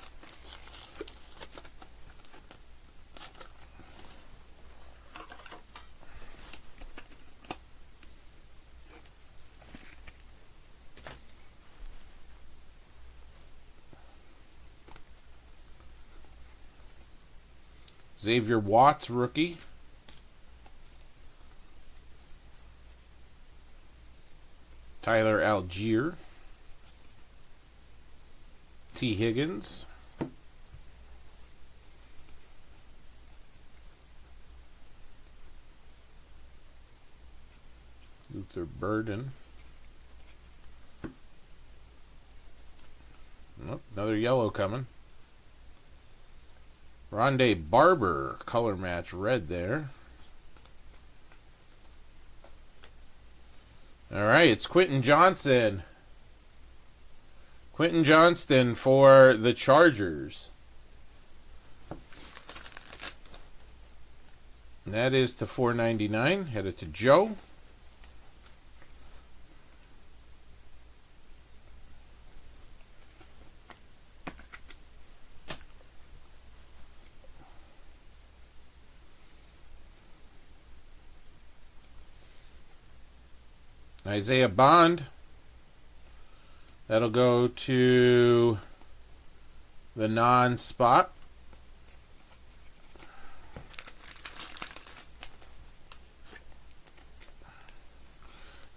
Xavier Watts, rookie. Tyler Algier. T. Higgins. Luther Burden. Oh, another yellow coming. Rondé Barber, color match red there. All right, it's Quentin Johnston. Quentin Johnston for the Chargers. And that is to $4.99. Headed to Joe. Isaiah Bond. That'll go to the non-spot.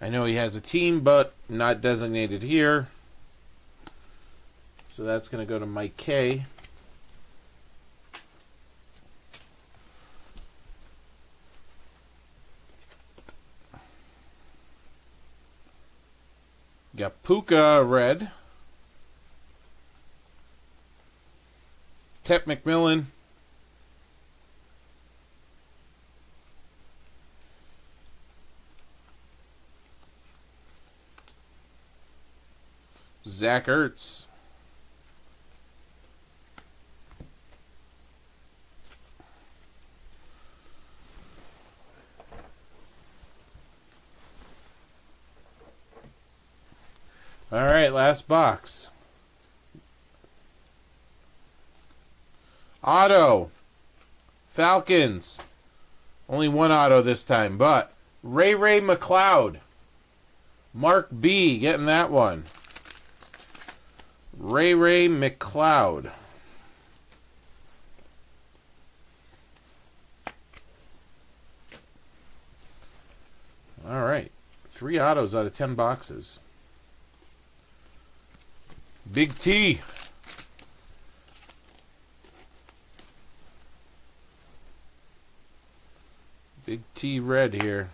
I know he has a team, but not designated here. So that's going to go to Mike K. Got Puka red. Tep McMillan. Zach Ertz. All right, last box. Auto. Falcons. Only one auto this time, but Ray McLeod. Mark B getting that one. Ray McLeod. All right. 3 autos out of 10 boxes. Big T. Big T red here.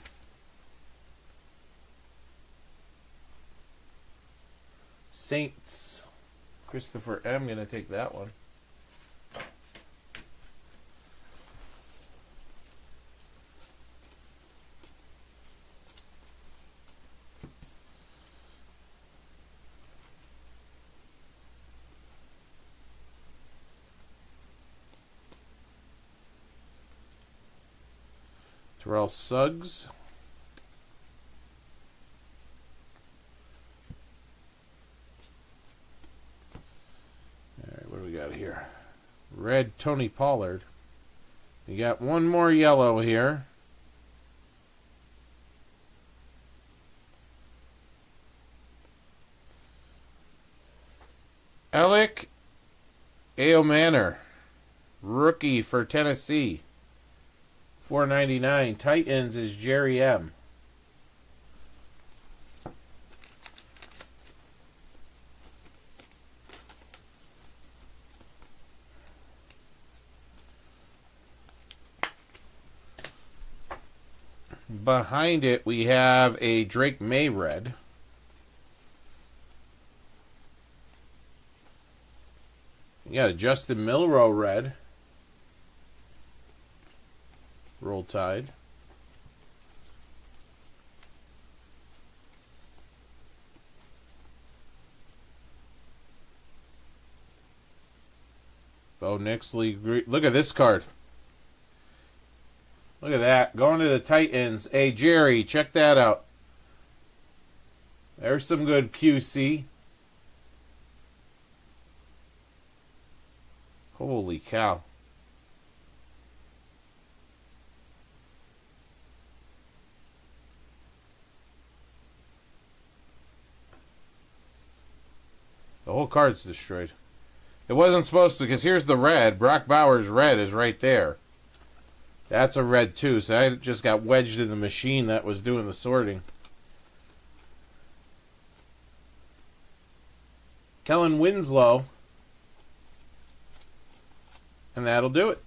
Saints. Christopher M. Gonna take that one. Terrell Suggs. All right, what do we got here? Red Tony Pollard. You got one more yellow here. Alec Aomanor, rookie for Tennessee. $4.99. Titans is Jerry M. Behind it, we have a Drake May red. You got a Justin Milroe red. Roll Tide. Bo Nixley. Look at this card. Look at that. Going to the Titans. Hey, Jerry, check that out. There's some good QC. Holy cow. The whole card's destroyed. It wasn't supposed to, because here's the red. Brock Bowers' red is right there. That's a red too, so I just got wedged in the machine that was doing the sorting. Kellen Winslow. And that'll do it.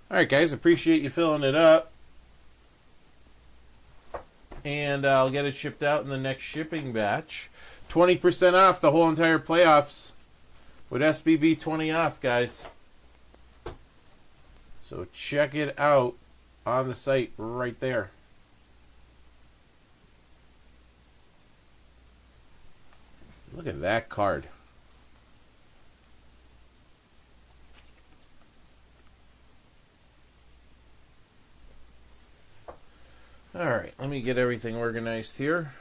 Alright guys, appreciate you filling it up. And I'll get it shipped out in the next shipping batch. 20% off the whole entire playoffs with SBB20OFF, guys. So check it out on the site right there. Look at that card. All right, let me get everything organized here.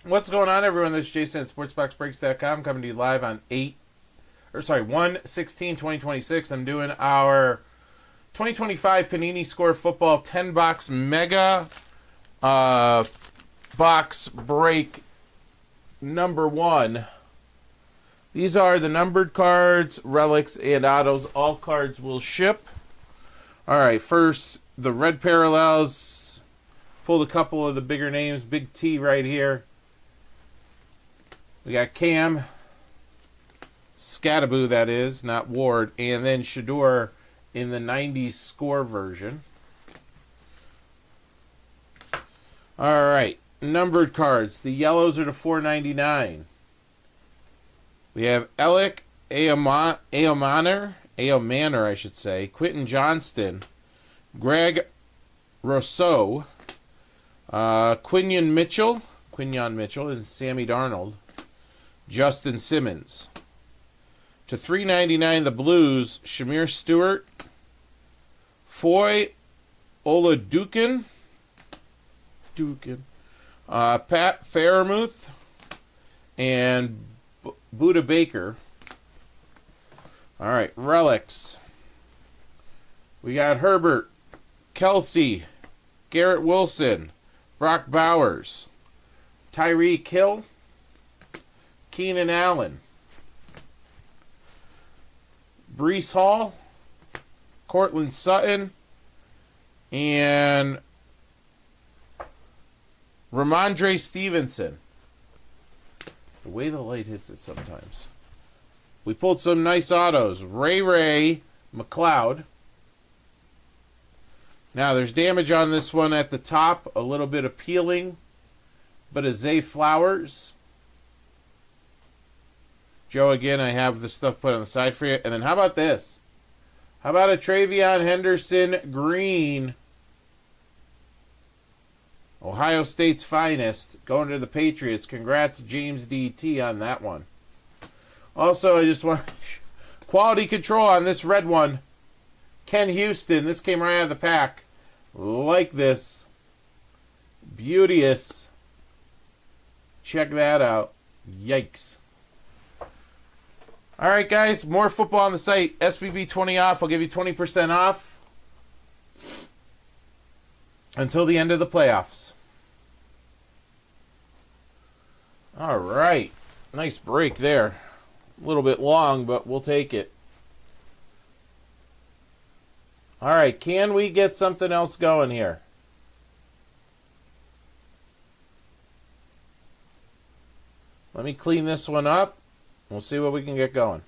What's going on, everyone? This is Jason at SportsBoxBreaks.com coming to you live on 1/16/2026. I'm doing our 2025 Panini Score Football 10-box Mega box break number 1. These are the numbered cards, relics, and autos. All cards will ship. All right, first, the red parallels. Pulled a couple of the bigger names. Big T right here. We got Cam, Scattaboo, that is, not Ward, and then Shador in the 90s score version. All right, numbered cards. The yellows are to $4.99. We have Alec Aomanor, I should say, Quentin Johnston, Greg Rousseau, Quinyon Mitchell, and Sammy Darnold. Justin Simmons. To $3.99, the Blues, Shamir Stewart, Foy Oladukin, Pat Fairmouth, and Buda Baker. All right, relics. We got Herbert, Kelsey, Garrett Wilson, Brock Bowers, Tyreek Hill, Keenan Allen, Breece Hall, Cortland Sutton, and Ramondre Stevenson. The way the light hits it sometimes. We pulled some nice autos. Ray McLeod. Now, there's damage on this one at the top. A little bit of peeling. But a Zay Flowers. Joe, again, I have the stuff put on the side for you. And then how about this? How about a Travion Henderson green? Ohio State's finest. Going to the Patriots. Congrats, James DT, on that one. Also, I just want quality control on this red one. Ken Houston. This came right out of the pack. Like this. Beauteous. Check that out. Yikes. All right, guys. More football on the site. SBB20OFF. I'll give you 20% off until the end of the playoffs. All right. Nice break there. A little bit long, but we'll take it. All right. Can we get something else going here? Let me clean this one up. We'll see what we can get going.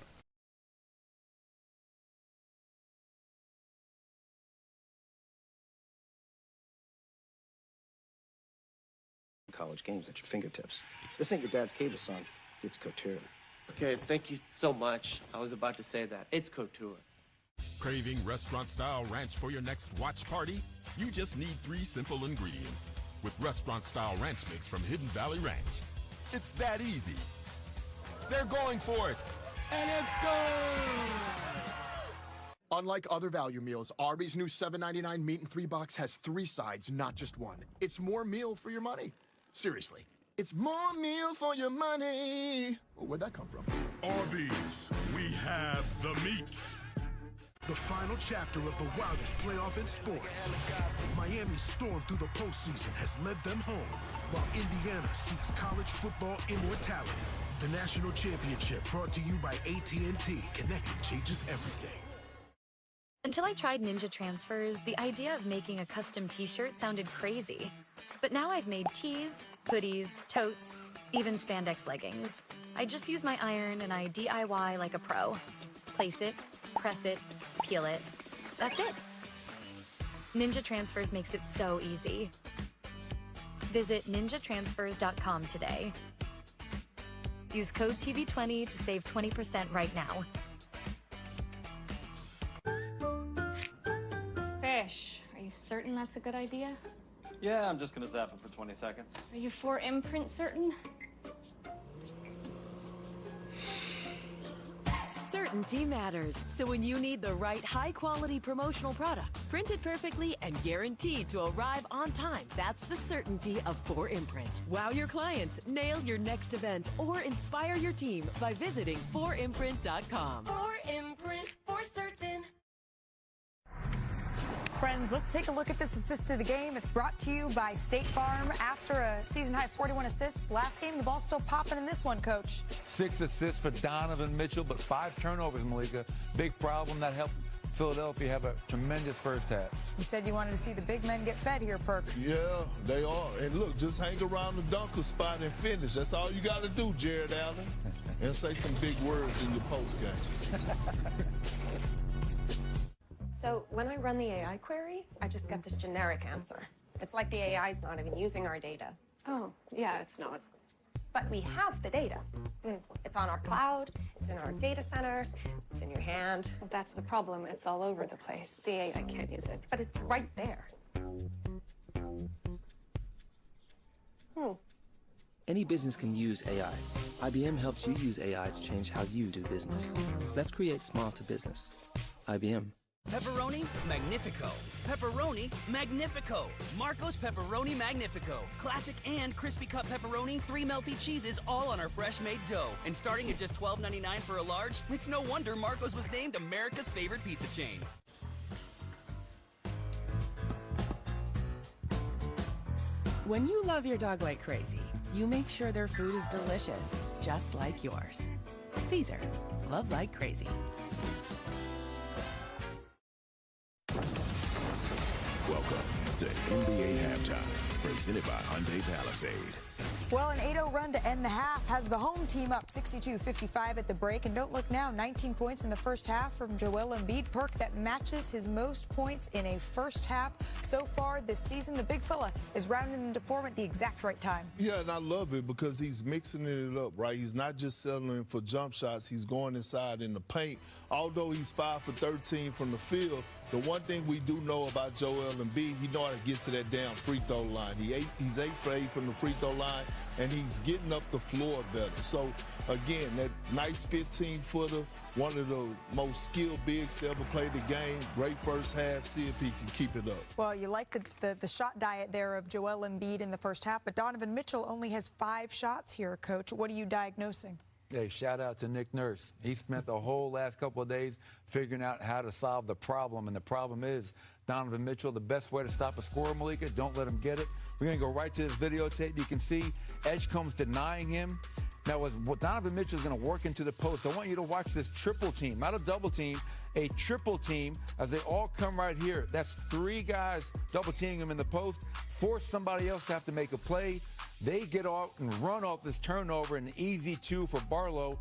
College games at your fingertips. This ain't your dad's cable, son. It's couture. Okay, thank you so much. I was about to say that. It's couture. Craving restaurant-style ranch for your next watch party? You just need 3 simple ingredients. With restaurant-style ranch mix from Hidden Valley Ranch. It's that easy. They're going for it. And it's good! Unlike other value meals, Arby's new $7.99 meat and 3 box has 3 sides, not just one. It's more meal for your money. Seriously. It's more meal for your money. Well, where'd that come from? Arby's, we have the meats. The final chapter of the wildest playoff in sports. Miami's storm through the postseason has led them home, while Indiana seeks college football immortality. The national championship brought to you by AT&T. Connecting changes everything. Until I tried Ninja Transfers, the idea of making a custom t-shirt sounded crazy. But now I've made tees, hoodies, totes, even spandex leggings. I just use my iron and I DIY like a pro. Place it, press it, peel it. That's it. Ninja Transfers makes it so easy. Visit ninjatransfers.com today. Use code TV20 to save 20% right now. Fish. Are you certain that's a good idea? Yeah, I'm just gonna zap it for 20 seconds. Are you for imprint certain? Certainty matters. So when you need the right high-quality promotional products, printed perfectly and guaranteed to arrive on time, that's the certainty of 4imprint. Wow your clients, nail your next event, or inspire your team by visiting 4imprint.com. 4imprint, for certain. Friends, let's take a look at this assist to the game. It's brought to you by State Farm. After a season-high 41 assists last game, the ball's still popping in this one, Coach. 6 assists for Donovan Mitchell, but 5 turnovers, Malika. Big problem that helped Philadelphia have a tremendous first half. You said you wanted to see the big men get fed here, Perk. Yeah, they are. And look, just hang around the dunker spot and finish. That's all you got to do, Jared Allen. And say some big words in your postgame. So when I run the AI query, I just get this generic answer. It's like the AI's not even using our data. Oh, yeah, it's not. But we have the data. It's on our cloud, it's in our data centers, it's in your hand. Well, that's the problem. It's all over the place. The AI can't use it. But it's right there. Any business can use AI. IBM helps you use AI to change how you do business. Let's create small to business. IBM. Pepperoni Magnifico. Pepperoni Magnifico. Marco's Pepperoni Magnifico. Classic and crispy cut pepperoni, 3 melty cheeses, all on our fresh made dough. And starting at just $12.99 for a large, it's no wonder Marco's was named America's favorite pizza chain. When you love your dog like crazy, you make sure their food is delicious, just like yours. Caesar, love like crazy. Welcome to NBA Halftime, presented by Hyundai Palisade. Well, an 8-0 run to end the half has the home team up 62-55 at the break. And don't look now, 19 points in the first half from Joel Embiid. Perk that matches his most points in a first half so far this season. The big fella is rounding into form at the exact right time. Yeah, and I love it because he's mixing it up, right? He's not just settling for jump shots. He's going inside in the paint. Although he's 5 for 13 from the field, the one thing we do know about Joel Embiid, he know how to get to that damn free throw line. He's 8 for 8 from the free throw line, and he's getting up the floor better. So, again, that nice 15-footer one of the most skilled bigs to ever play the game. Great first half. See if he can keep it up. Well, you like the shot diet there of Joel Embiid in the first half, but Donovan Mitchell only has 5 shots here, Coach. What are you diagnosing? Hey, shout out to Nick Nurse. He spent the whole last couple of days figuring out how to solve the problem, and the problem is Donovan Mitchell. The best way to stop a scorer, Malika, don't let him get it. We're going to go right to this videotape. You can see Edgecombe's denying him. Now, as Donovan Mitchell is going to work into the post, I want you to watch this triple team, not a double team, a triple team as they all come right here. That's 3 guys double teaming him in the post, force somebody else to have to make a play. They get off and run off this turnover, an easy 2 for Barlow.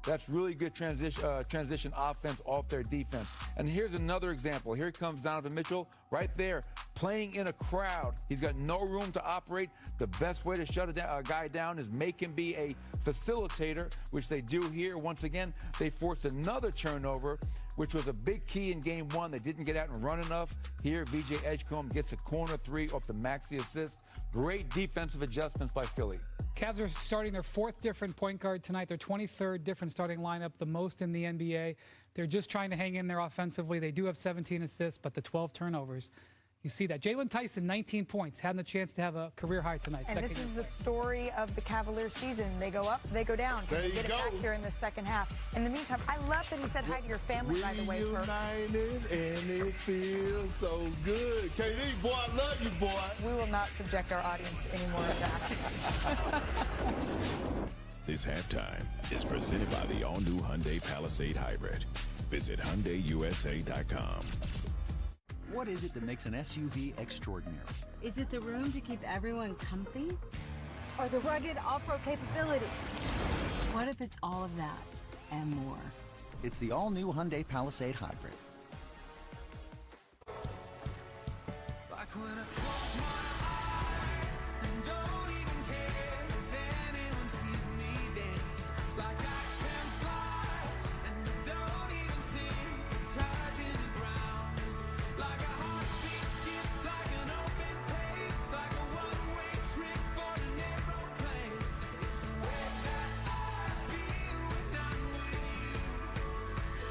That's really good transition offense off their defense. And here's another example. Here comes Donovan Mitchell right there playing in a crowd. He's got no room to operate. The best way to shut a guy down is make him be a facilitator, which they do here. Once again, they forced another turnover, which was a big key in game 1. They didn't get out and run enough. Here, VJ Edgecombe gets a corner 3 off the Maxey assist. Great defensive adjustments by Philly. Cavs are starting their 4th different point guard tonight. Their 23rd different starting lineup, the most in the NBA. They're just trying to hang in there offensively. They do have 17 assists, but the 12 turnovers. You see that. Jalen Tyson, 19 points, had the chance to have a career high tonight. And this is the story of the Cavaliers season. They go up, they go down. Can they get it back here in the second half? In the meantime, I love that he said hi to your family, by the way. Reunited, and it feels so good. KD, boy, I love you, boy. We will not subject our audience to any more of that. This halftime is presented by the all-new Hyundai Palisade Hybrid. Visit HyundaiUSA.com. What is it that makes an SUV extraordinary? Is it the room to keep everyone comfy? Or the rugged off-road capability? What if it's all of that and more? It's the all-new Hyundai Palisade Hybrid. Like when I close my eyes and don't even care if anyone sees me dancing. Like I can fly and don't even think of touching the ground. Like a heartbeat skip, like an open page, like a one-way trip on an aeroplane. It's the way that I feel when I'm with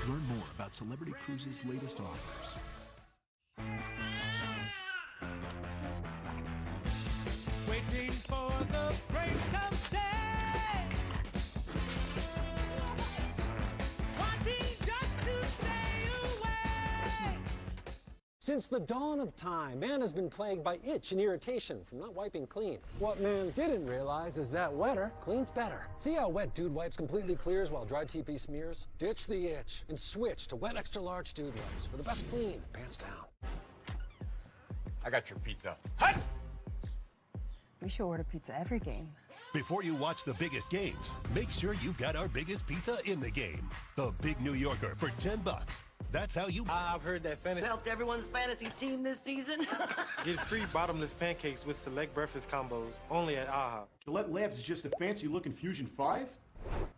you. Learn more about Celebrity Cruises' latest offers. Waiting for the break of day. Wanting just to stay away. Since the dawn of time, man has been plagued by itch and irritation from not wiping clean. What man didn't realize is that wetter cleans better. See how Wet Dude Wipes completely clears while Dry TP smears? Ditch the itch and switch to Wet Extra Large Dude Wipes for the best clean, pants down. I got your pizza. Hut! We should order pizza every game. Before you watch the biggest games, make sure you've got our biggest pizza in the game. The Big New Yorker for $10. That's how you... I've heard that fantasy helped everyone's fantasy team this season. Get free bottomless pancakes with select breakfast combos, only at AHA. Gillette Labs is just a fancy-looking Fusion 5?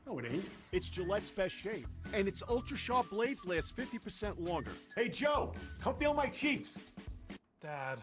No, it ain't. It's Gillette's best shave. And its ultra-sharp blades last 50% longer. Hey, Joe, come feel my cheeks. Dad.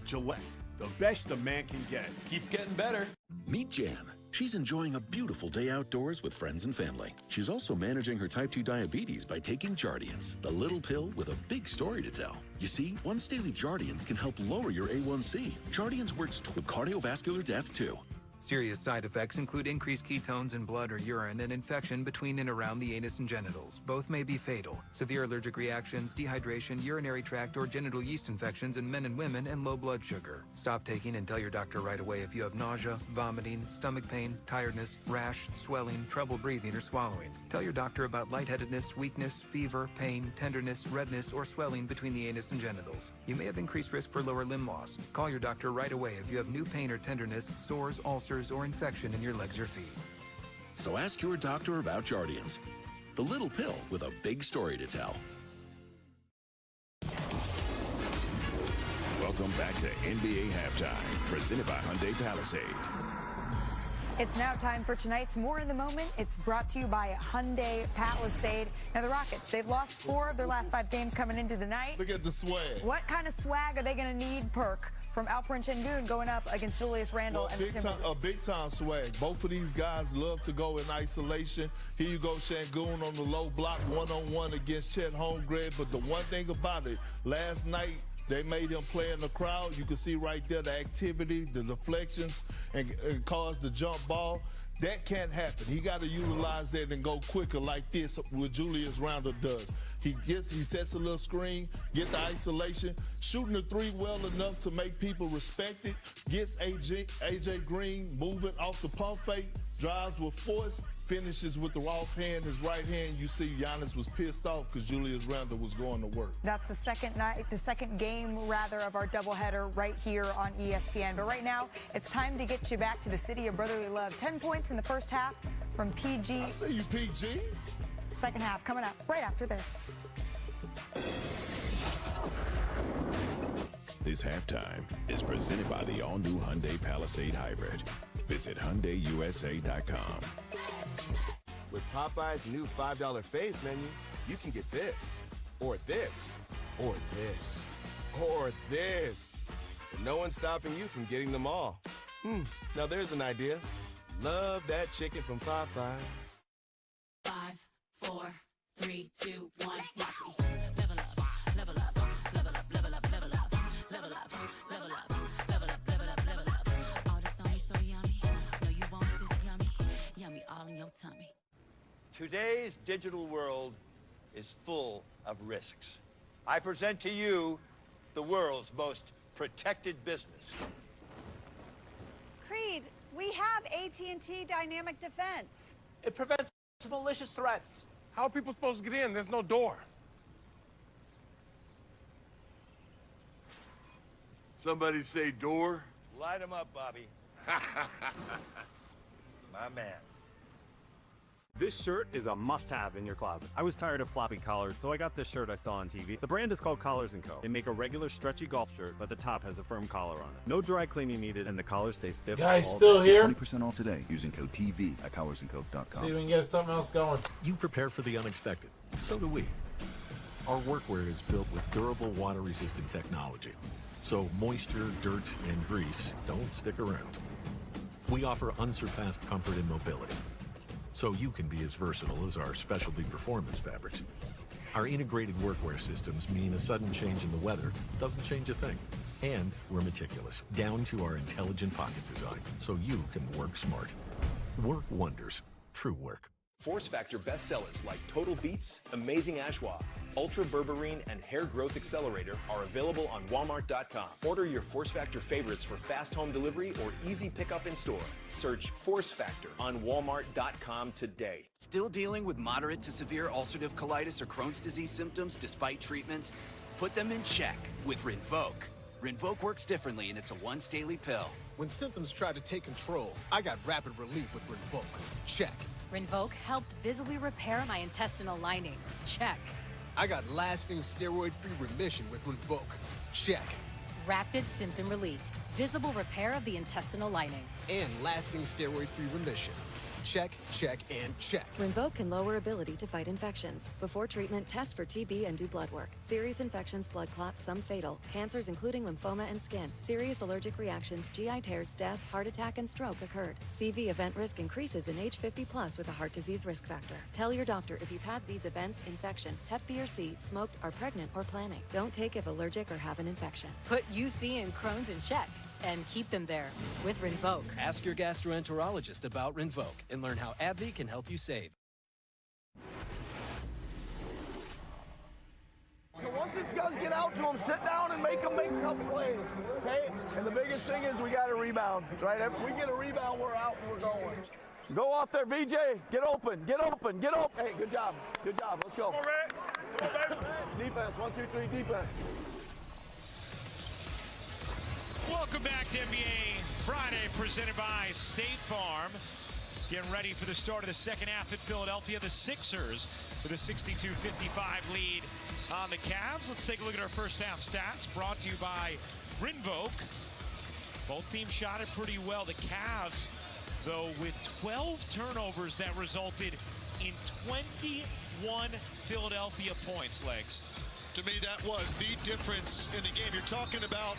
Gillette, the best a man can get. Keeps getting better. Meet Jan. She's enjoying a beautiful day outdoors with friends and family. She's also managing her type 2 diabetes by taking Jardiance, the little pill with a big story to tell. You see, once daily Jardiance can help lower your A1C. Jardiance works with cardiovascular death, too. Serious side effects include increased ketones in blood or urine and infection between and around the anus and genitals. Both may be fatal. Severe allergic reactions, dehydration, urinary tract or genital yeast infections in men and women, and low blood sugar. Stop taking and tell your doctor right away if you have nausea, vomiting, stomach pain, tiredness, rash, swelling, trouble breathing or swallowing. Tell your doctor about lightheadedness, weakness, fever, pain, tenderness, redness, or swelling between the anus and genitals. You may have increased risk for lower limb loss. Call your doctor right away if you have new pain or tenderness, sores, ulcers, or infection in your legs or feet. So ask your doctor about Jardiance, the little pill with a big story to tell. Welcome back to NBA Halftime, presented by Hyundai Palisade. It's now time for tonight's More in the Moment. It's brought to you by Hyundai Palisade. Now, the Rockets, they've lost 4 of their last 5 games coming into the night. Look at the swag. What kind of swag are they going to need, Perk, from Alperen Şengün going up against Julius Randle and the Timberwolves? A big-time swag. Both of these guys love to go in isolation. Here you go, Şengün on the low block, one-on-one against Chet Holmgren. But the one thing about it, last night, they made him play in the crowd. You can see right there the activity, the deflections, and caused the jump ball. That can't happen. He got to utilize that and go quicker like this, what Julius Randle does. He sets a little screen, get the isolation, shooting the 3 well enough to make people respect it, gets AJ Green moving off the pump fake, drives with force, finishes with the offhand, his right hand. You see Giannis was pissed off because Julius Randle was going to work. That's the second game of our doubleheader right here on ESPN. But right now, it's time to get you back to the city of brotherly love. 10 points in the first half from PG. I see you, PG. Second half coming up right after this. This halftime is presented by the all-new Hyundai Palisade Hybrid. Visit HyundaiUSA.com. With Popeye's new $5 fave menu, you can get this, or this, or this, or this. And no one's stopping you from getting them all. Now there's an idea. Love that chicken from Popeyes. 5, 4, 3, 2, 1, watch me. Level up, level up, level up, level up, level up, level up, level up, level up, level up, level up. All this on me so yummy. No, you want this yummy, yummy all in your tummy. Today's digital world is full of risks. I present to you the world's most protected business. Creed, we have AT&T Dynamic Defense. It prevents malicious threats. How are people supposed to get in? There's no door. Somebody say door? Light 'em up, Bobby. My man. This shirt is a must-have in your closet. I was tired of floppy collars, so I got this shirt I saw on TV. The brand is called Collars & Co. They make a regular stretchy golf shirt, but the top has a firm collar on it. No dry cleaning needed, and the collar stays stiff. Guys, still here? 20% off today using code TV at collarsandco.com. See if we can get something else going. You prepare for the unexpected. So do we. Our workwear is built with durable, water-resistant technology. So moisture, dirt, and grease don't stick around. We offer unsurpassed comfort and mobility, so you can be as versatile as our specialty performance fabrics. Our integrated workwear systems mean a sudden change in the weather doesn't change a thing. And we're meticulous, down to our intelligent pocket design, so you can work smart. Work wonders. True work. Force Factor bestsellers like Total Beats, Amazing Ashwa, Ultra Berberine, and Hair Growth Accelerator are available on Walmart.com. Order your Force Factor favorites for fast home delivery or easy pickup in store. Search Force Factor on Walmart.com today. Still dealing with moderate to severe ulcerative colitis or Crohn's disease symptoms despite treatment? Put them in check with Rinvoq. Rinvoq works differently, and it's a once daily pill. When symptoms try to take control, I got rapid relief with Rinvoq. Check. Rinvoq helped visibly repair my intestinal lining. Check. I got lasting steroid-free remission with Rinvoq. Check. Rapid symptom relief, visible repair of the intestinal lining, and lasting steroid-free remission. Check, check, and check. Rinvoq can lower ability to fight infections. Before treatment, test for TB and do blood work. Serious infections, blood clots, some fatal. Cancers including lymphoma and skin. Serious allergic reactions, GI tears, death, heart attack, and stroke occurred. CV event risk increases in age 50+ with a heart disease risk factor. Tell your doctor if you've had these events, infection, Hep B or C, smoked, are pregnant, or planning. Don't take if allergic or have an infection. Put UC and Crohn's in check and keep them there with Rinvoq. Ask your gastroenterologist about Rinvoq and learn how AbbVie can help you save. So once it does get out to them, sit down and make them make tough plays, okay? And the biggest thing is we got to rebound, right? If we get a rebound, we're out and we're going. Go off there, VJ. Get open, get open, get open. Hey, good job, good job. Let's go. Come on, defense, 1, 2, 3, defense. Welcome back to NBA Friday, presented by State Farm. Getting ready for the start of the second half at Philadelphia. The Sixers with a 62-55 lead on the Cavs. Let's take a look at our first half stats, brought to you by Rinvoq. Both teams shot it pretty well. The Cavs though, with 12 turnovers that resulted in 21 Philadelphia points, Legs. To me, that was the difference in the game. You're talking about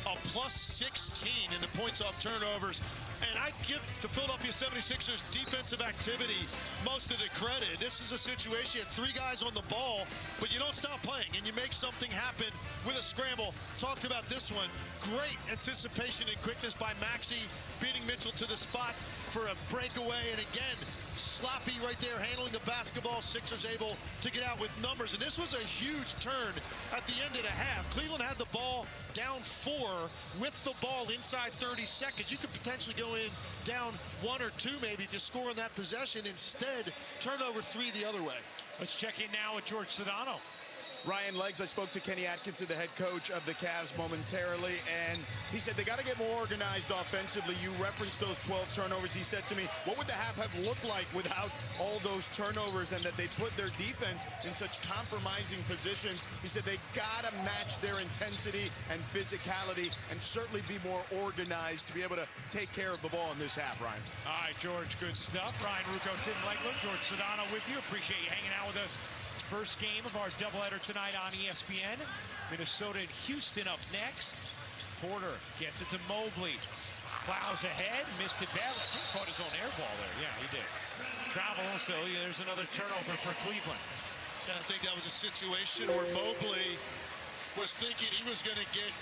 a plus 16 in the points off turnovers. And I give the Philadelphia 76ers defensive activity most of the credit. This is a situation, you had 3 guys on the ball, but you don't stop playing, and you make something happen with a scramble. Talked about this one. Great anticipation and quickness by Maxey, beating Mitchell to the spot for a breakaway. And again, sloppy right there, handling the basketball. Sixers able to get out with numbers. And this was a huge turn at the end of the half. Cleveland had the ball down 4 with the ball inside 30 seconds. You could potentially go in down 1 or 2 maybe to score on that possession. Instead, turnover 3 the other way. Let's check in now with George Sedano. Ryan, Legs, I spoke to Kenny Atkinson, the head coach of the Cavs, momentarily, and he said they got to get more organized offensively. You referenced those 12 turnovers. He said to me, what would the half have looked like without all those turnovers, and that they put their defense in such compromising positions? He said they got to match their intensity and physicality and certainly be more organized to be able to take care of the ball in this half, Ryan. All right, George, good stuff. Ryan Rucco, Tim Legler, George Sedano with you. Appreciate you hanging out with us. First game of our doubleheader tonight on ESPN. Minnesota and Houston up next. Porter gets it to Mobley. Plows ahead, missed it badly. I think he caught his own air ball there. Yeah, he did. Travel, so there's another turnover for Cleveland. I think that was a situation where Mobley was thinking he was going to get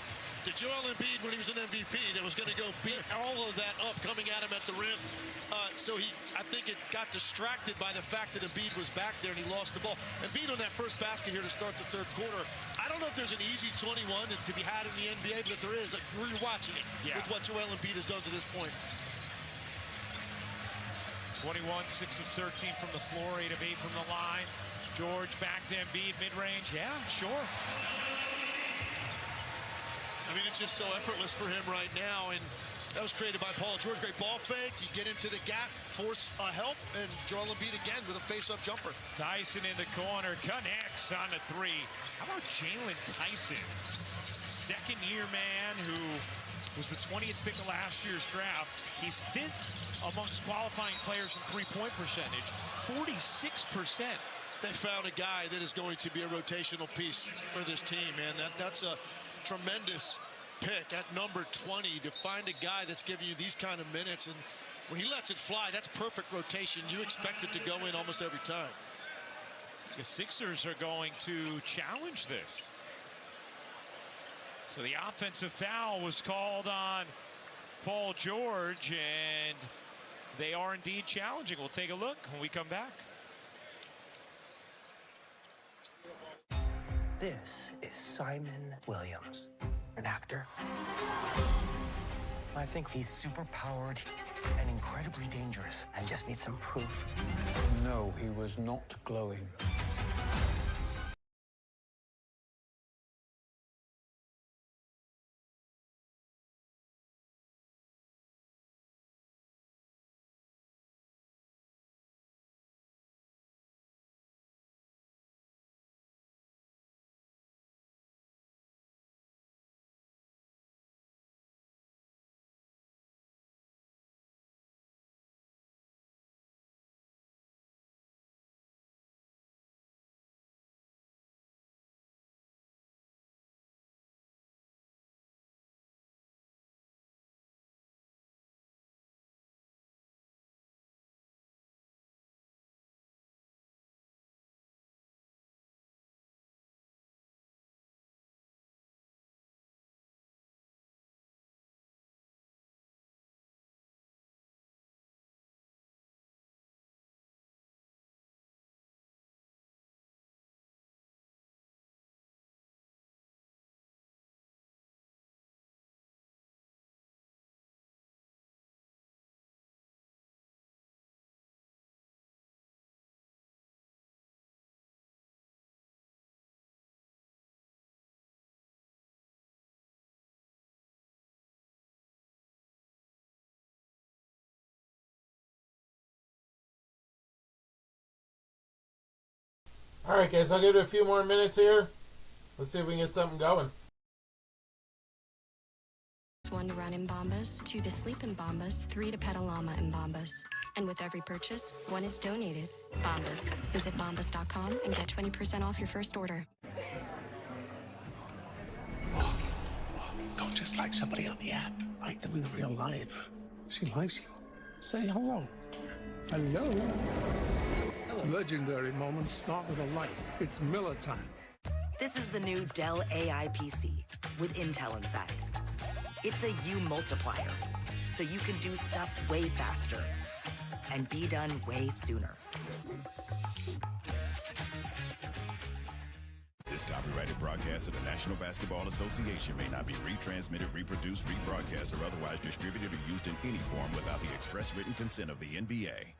to Joel Embiid when he was an MVP, that was going to go beat all of that up coming at him at the rim. So I think it got distracted by the fact that Embiid was back there and he lost the ball. Embiid on that first basket here to start the third quarter. I don't know if there's an easy 21 to be had in the NBA, but if there is, we're watching it with what Joel Embiid has done to this point. 21, 6 of 13 from the floor, 8 of 8 from the line. George back to Embiid, mid-range. Yeah, sure. I mean, it's just so effortless for him right now, and that was created by Paul George. Great ball fake. You get into the gap, force a help, and Joel Embiid again with a face-up jumper. Tyson in the corner, connects on the 3. How about Jalen Tyson? Second-year man who was the 20th pick of last year's draft. He's 5th amongst qualifying players in three-point percentage, 46%. They found a guy that is going to be a rotational piece for this team, man. That's a tremendous pick at number 20 to find a guy that's giving you these kind of minutes, and when he lets it fly, that's perfect rotation. You expect it to go in almost every time. The Sixers are going to challenge this. So the offensive foul was called on Paul George, and they are indeed challenging. We'll take a look when we come back. This is Simon Williams, an actor. I think he's superpowered and incredibly dangerous. I just need some proof. No, he was not glowing. Alright guys, I'll give it a few more minutes here. Let's see if we can get something going. 1 to run in Bombas, 2 to sleep in Bombas, 3 to pet a llama in Bombas. And with every purchase, 1 is donated. Bombas. Visit Bombas.com and get 20% off your first order. Don't just like somebody on the app. Like them in real life. She likes you. Say hello. Hello. Legendary moments start with a light. It's Miller time. This is the new Dell AI PC with Intel inside. It's a U multiplier, so you can do stuff way faster and be done way sooner. This copyrighted broadcast of the National Basketball Association may not be retransmitted, reproduced, rebroadcast, or otherwise distributed or used in any form without the express written consent of the NBA.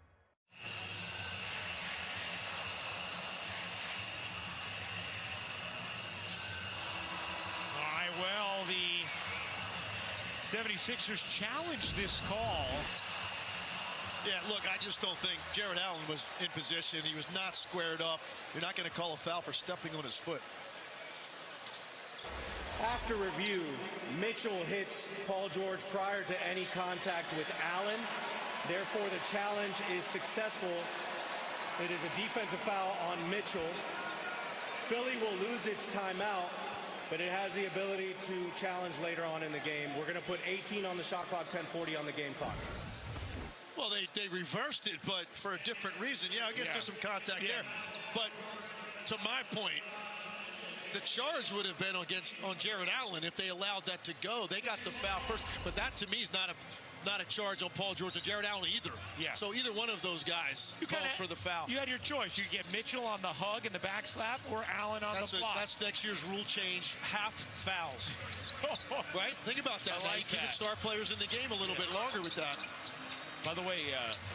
All right, well, the 76ers challenged this call. Yeah, look, I just don't think Jared Allen was in position. He was not squared up. You're not going to call a foul for stepping on his foot. After review, Mitchell hits Paul George prior to any contact with Allen. Therefore, the challenge is successful. It is a defensive foul on Mitchell. Philly will lose its timeout, but it has the ability to challenge later on in the game. We're going to put 18 on the shot clock, 10:40 on the game clock. Well, they reversed it, but for a different reason. Yeah, I guess there's some contact there. But to my point, the charge would have been on Jared Allen if they allowed that to go. They got the foul first, but that to me is not a charge on Paul George or Jared Allen either. Yeah. So either one of those guys called for the foul. You had your choice. You get Mitchell on the hug and the back slap or Allen on the block. That's next year's rule change, half fouls. Right? Think about that. I like you can star players in the game a little bit longer with that. By the way,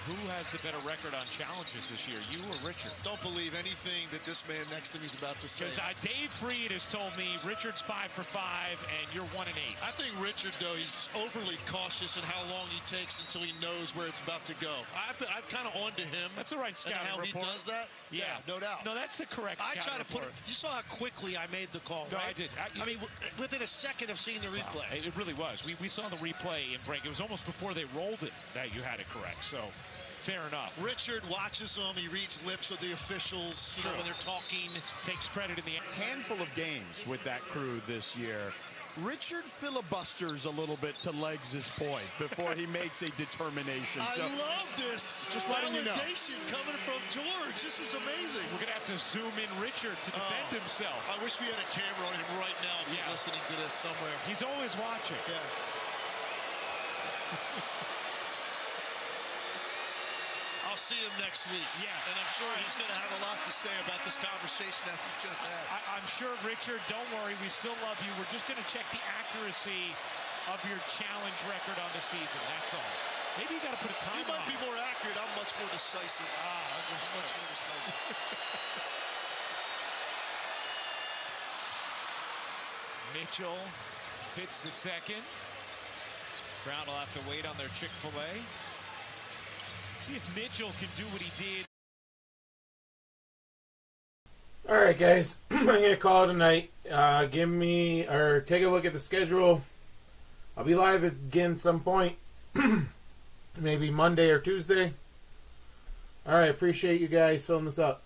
who has the better record on challenges this year, you or Richard? Don't believe anything that this man next to me is about to say. Because Dave Freed has told me Richard's 5 for 5 and you're 1 and 8. I think Richard, though, he's overly cautious in how long he takes until he knows where it's about to go. I've kind of on to him. That's the right scouting how report. He does that. Yeah, no doubt. No, that's the correct I try to report. put it. You saw how quickly I made the call, No, right? I did. I mean, within a second of seeing the replay. Wow, it really was. We saw the replay in break. It was almost before they rolled it that you had it correct. So, fair enough. Richard watches them. He reads lips of the officials, you know, when they're talking. Takes credit in the end. Handful of games with that crew this year. Richard filibusters a little bit to Leggs' point before he makes a determination. I love this. Just letting you know. Validation coming from George. This is amazing. We're going to have to zoom in Richard to defend himself. I wish we had a camera on him right now if he's listening to this somewhere. He's always watching. Yeah. I'll see him next week. Yeah. And I'm sure he's going to have a lot to say about this conversation that we just had. I'm sure, Richard, don't worry. We still love you. We're just going to check the accuracy of your challenge record on the season. That's all. Maybe you got to put a time on it. You might be more accurate. I'm much more decisive. Much more decisive. Mitchell hits the second. Brown will have to wait on their Chick-fil-A. See if Mitchell can do what he did. All right, guys. I'm going to call it a night. Take a look at the schedule. I'll be live again some point. Maybe Monday or Tuesday. All right, appreciate you guys filling this up.